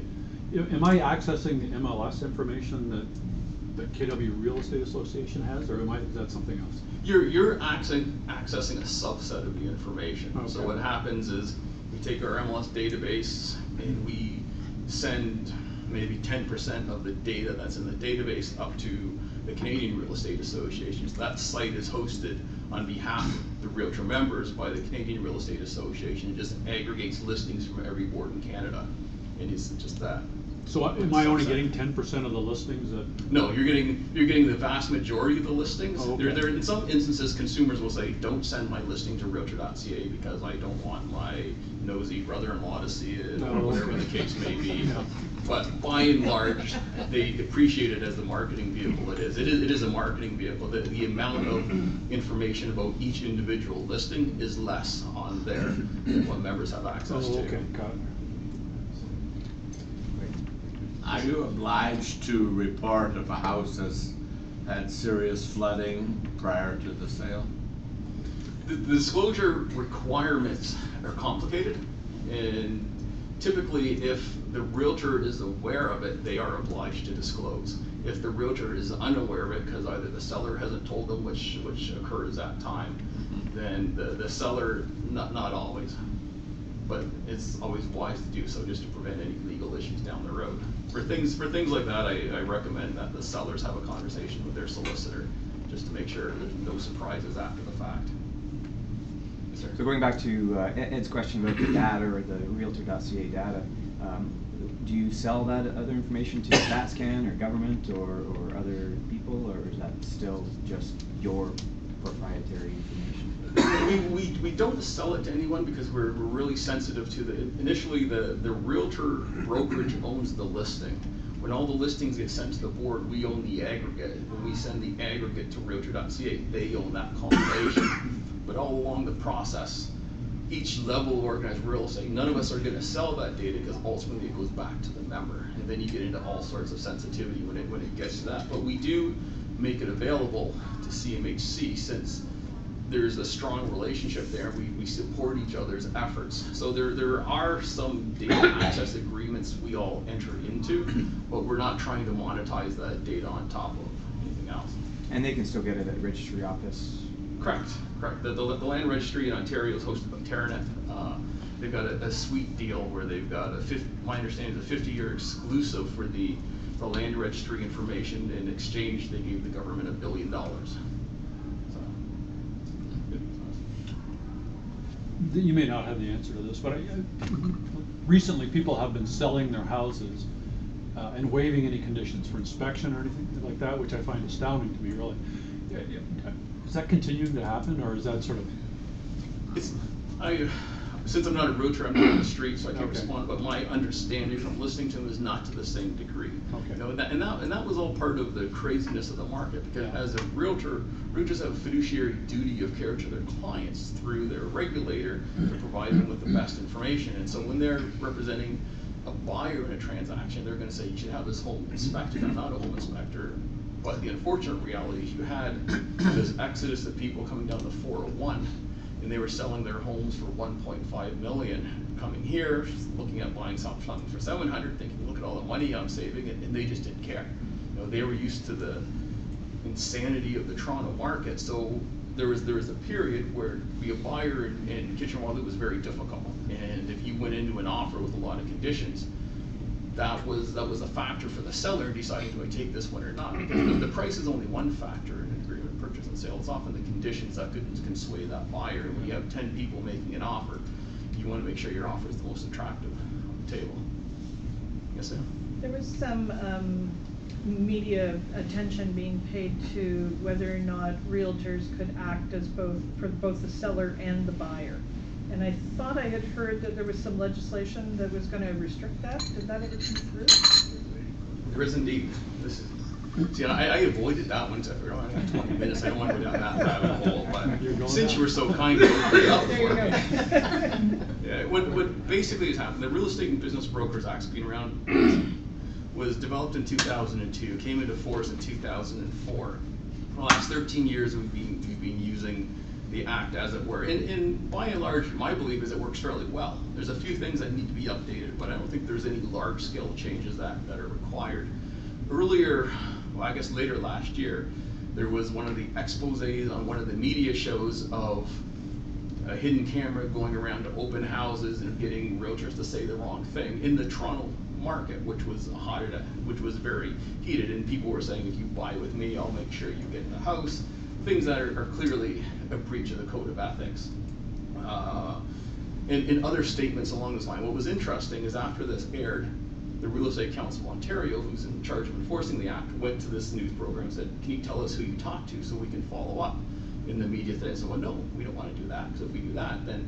am I accessing the MLS information that KW Real Estate Association has, or is that something else? You're accessing a subset of the information. Okay. So what happens is we take our MLS database and we send maybe 10% of the data that's in the database up to the Canadian Real Estate Association. So that site is hosted on behalf of the Realtor members by the Canadian Real Estate Association. It just aggregates listings from every board in Canada, and it's just that. So am I only getting 10% of the listings that? No, you're getting the vast majority of the listings. Oh, okay. There in some instances, consumers will say, "Don't send my listing to Realtor.ca because I don't want my nosy brother-in-law to see it," or whatever the case may be. Yeah. But by and large, they appreciate it as the marketing vehicle it is. It is a marketing vehicle. The amount of information about each individual listing is less on there than what members have access to. Okay, got it. Are you obliged to report if a house has had serious flooding prior to the sale? The disclosure requirements are complicated, and typically if the realtor is aware of it, they are obliged to disclose. If the realtor is unaware of it because either the seller hasn't told them, which occurs at time, then the seller, not always, but it's always wise to do so just to prevent any legal issues down the road. For things like that, I recommend that the sellers have a conversation with their solicitor just to make sure there's no surprises after the fact. Yes, sir. So going back to Ed's question about the data or the Realtor.ca data, do you sell that other information to StatsCan or government or other people, or is that still just your proprietary information? We don't sell it to anyone because we're really sensitive to initially the realtor brokerage owns the listing. When all the listings get sent to the board, we own the aggregate. When we send the aggregate to Realtor.ca, they own that combination. But all along the process, each level of organized real estate, none of us are going to sell that data because ultimately it goes back to the member. And then you get into all sorts of sensitivity when it gets to that. But we do make it available to CMHC since there's a strong relationship there. We support each other's efforts. So there are some data access agreements we all enter into, but we're not trying to monetize that data on top of anything else. And they can still get it at registry office? Correct. The land registry in Ontario is hosted by Terranet. They've got a sweet deal where they've got my understanding is a 50-year exclusive for the land registry information. In exchange, they gave the government $1 billion. You may not have the answer to this, but recently people have been selling their houses and waiving any conditions for inspection or anything like that, which I find astounding to me, really. Is that continuing to happen, or is that sort of? Since I'm not a realtor, I'm not on the street, so I can't respond. But my understanding from listening to him is not to the same degree. Okay. You know, and that was all part of the craziness of the market. Because as a realtor, realtors have a fiduciary duty of care to their clients through their regulator to provide them with the best information. And so when they're representing a buyer in a transaction, they're going to say you should have this home inspected. I'm not a home inspector. But the unfortunate reality is you had this exodus of people coming down the 401, and they were selling their homes for $1.5 million, coming here, looking at buying something for $700, thinking, look at all the money I'm saving, and they just didn't care. You know, they were used to the insanity of the Toronto market. So there was a period where to be a buyer in Kitchener-Waterloo was very difficult, and if you went into an offer with a lot of conditions, that was a factor for the seller deciding, do I take this one or not? Because the price is only one factor in an agreement, purchase and sale. It's often the conditions that can sway that buyer. And when you have 10 people making an offer, you want to make sure your offer is the most attractive on the table. Yes, sir? There was some media attention being paid to whether or not realtors could act as both the seller and the buyer. And I thought I had heard that there was some legislation that was going to restrict that. Did that ever come through? There is indeed. See, I avoided that one. So I got 20 minutes. I don't want to go down that rabbit hole. But since you were so kind to open it up for me. Yeah, what basically has happened, the Real Estate and Business Brokers Act, being around, was developed in 2002, came into force in 2004. For the last 13 years, we've been using the act, as it were. And by and large, my belief is it works fairly well. There's a few things that need to be updated, but I don't think there's any large-scale changes that are required. Earlier, well, I guess later last year, there was one of the exposés on one of the media shows of a hidden camera going around to open houses and getting realtors to say the wrong thing in the Toronto market, which was very heated, and people were saying, if you buy with me, I'll make sure you get the house. Things that are clearly a breach of the code of ethics. And other statements along this line. What was interesting is after this aired, the Real Estate Council of Ontario, who's in charge of enforcing the act, went to this news program and said, can you tell us who you talked to so we can follow up? In the media today, so well, no, we don't want to do that, because if we do that, then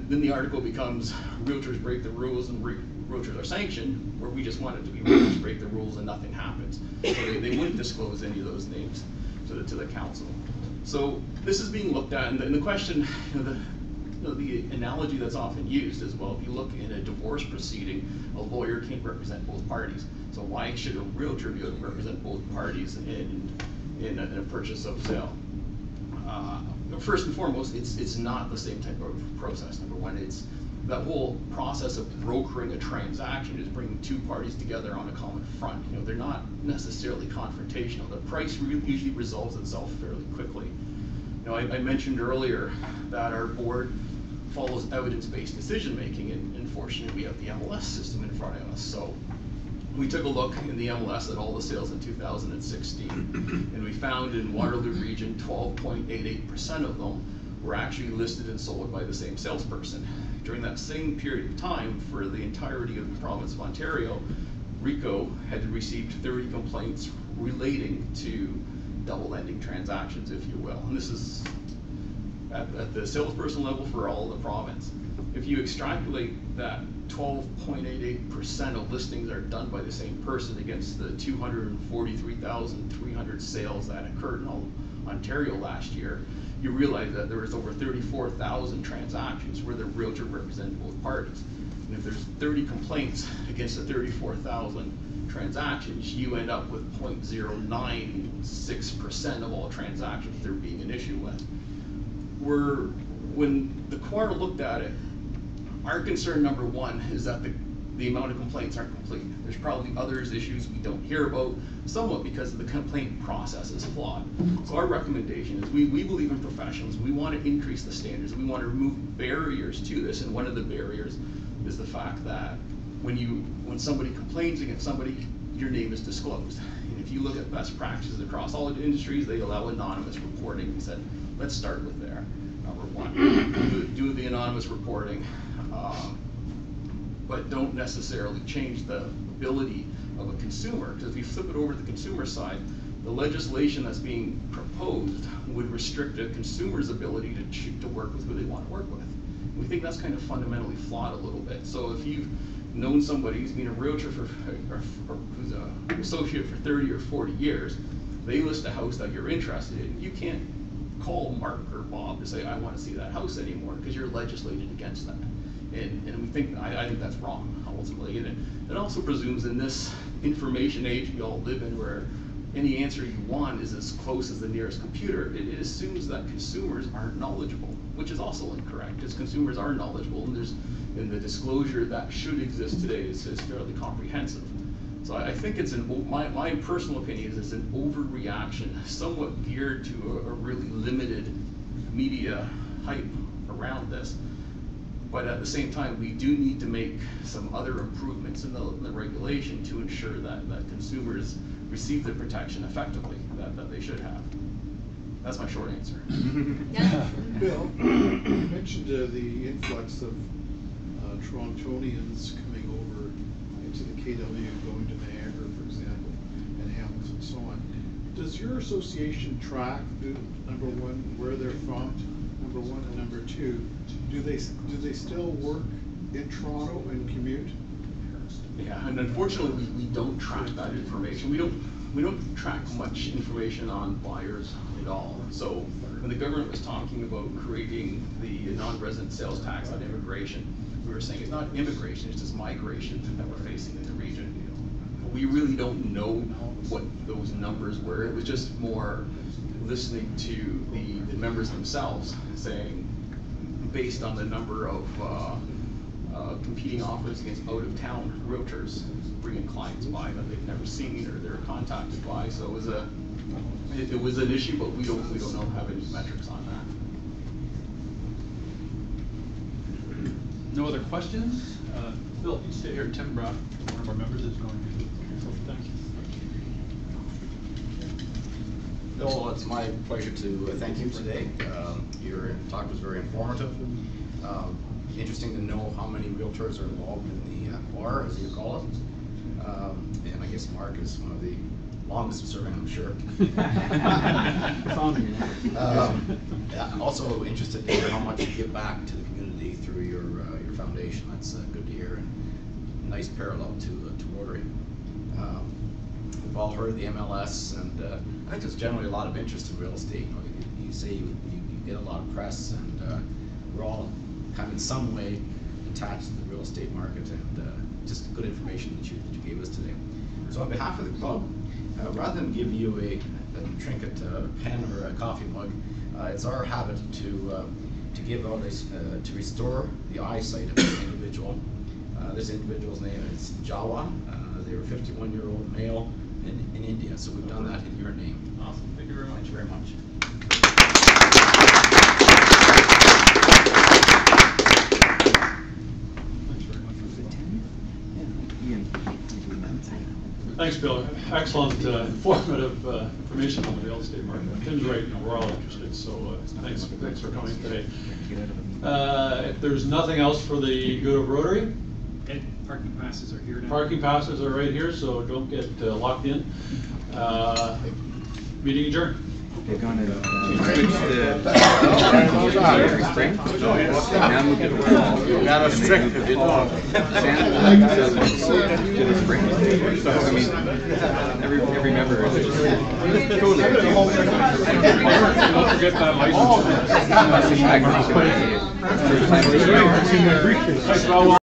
the article becomes realtors break the rules and realtors are sanctioned, where we just want it to be realtors break the rules and nothing happens. So they wouldn't disclose any of those names to the council. So this is being looked at, and the question, the analogy that's often used is, well, if you look in a divorce proceeding, a lawyer can't represent both parties. So why should a realtor be able to represent both parties in a purchase of sale? First and foremost, it's not the same type of process. Number one, it's that whole process of brokering a transaction is bringing two parties together on a common front. They're not necessarily confrontational. The price usually resolves itself fairly quickly. I mentioned earlier that our board follows evidence-based decision-making, and unfortunately, we have the MLS system in front of us. So we took a look in the MLS at all the sales in 2016, and we found in Waterloo region, 12.88% of them were actually listed and sold by the same salesperson. During that same period of time, for the entirety of the province of Ontario, RICO had received 30 complaints relating to double-ending transactions, if you will. And this is at the salesperson level for all of the province. If you extrapolate that 12.88% of listings are done by the same person against the 243,300 sales that occurred in all of Ontario last year, you realize that there was over 34,000 transactions where the realtor represented both parties. And if there's 30 complaints against the 34,000 transactions, you end up with 0.096% of all transactions there being an issue with. When the quarter looked at it, our concern number one is that the amount of complaints aren't complete. There's probably others issues we don't hear about, somewhat because the complaint process is flawed. So our recommendation is we believe in professionals. We want to increase the standards. We want to remove barriers to this, and one of the barriers is the fact that when somebody complains against somebody, your name is disclosed. And if you look at best practices across all the industries, they allow anonymous reporting. We said, let's start with there. Number one, do the anonymous reporting. But don't necessarily change the ability of a consumer, because if you flip it over to the consumer side, the legislation that's being proposed would restrict a consumer's ability to work with who they want to work with. And we think that's kind of fundamentally flawed a little bit. So if you've known somebody who's been a realtor or who's an associate for 30 or 40 years, they list a house that you're interested in, you can't call Mark or Bob to say, I want to see that house anymore, because you're legislated against that. And we think, I think that's wrong, ultimately. And it also presumes in this information age we all live in, where any answer you want is as close as the nearest computer, it assumes that consumers aren't knowledgeable, which is also incorrect, because consumers are knowledgeable, and the disclosure that should exist today is fairly comprehensive. So I think it's my personal opinion is it's an overreaction, somewhat geared to a really limited media hype around this. But at the same time, we do need to make some other improvements in the regulation to ensure that consumers receive the protection effectively that they should have. That's my short answer. Bill, you mentioned the influx of Torontonians coming over into the KW, going to Niagara, for example, and Hamilton and so on. Does your association track, number one, where they're from, number one, and number two, do they still work in Toronto and commute? Yeah, and unfortunately, we don't track that information. We don't track much information on buyers at all. So when the government was talking about creating the non-resident sales tax on immigration, we were saying it's not immigration, it's just migration that we're facing in the region. We really don't know what those numbers were. It was just more listening to the members themselves saying, based on the number of competing offers against out-of-town realtors bringing clients by that they've never seen or they're contacted by. So it was an issue, but we don't have any metrics on that. No other questions? Bill, you stay here. Tim Brown, one of our members, is going to. So thank you. Bill, it's my pleasure to thank you today. Your talk was very informative. Interesting to know how many realtors are involved in the bar, as you call it. And I guess Mark is one of the longest serving, I'm sure. Also interested to hear how much you give back to the community through your foundation. That's good to hear, and nice parallel to Rotary. We've all heard of the MLS, and I think there's generally a lot of interest in real estate. You say you get a lot of press, and we're all kind of in some way attached to the real estate market, and just good information that you gave us today. So on behalf of the club, rather than give you a trinket pen or a coffee mug, it's our habit to give out to restore the eyesight of an individual. This individual's name is Jawa. They were a 51-year-old male in India, so we've done that in your name. Awesome. Thank you very much. Thank you very much. Thanks, Bill. Excellent, informative information on the real estate market. Tim's right, we're all interested, so thanks for coming today. If there's nothing else for the good of Rotary, Parking passes are here now. parking passes are right here, so don't get locked in. Meeting adjourned. They're going to switch the spring. Now move it around. You got us tricked, you didn't. To the spring. So, I mean, every member is totally. Don't forget that license. Unless in fact,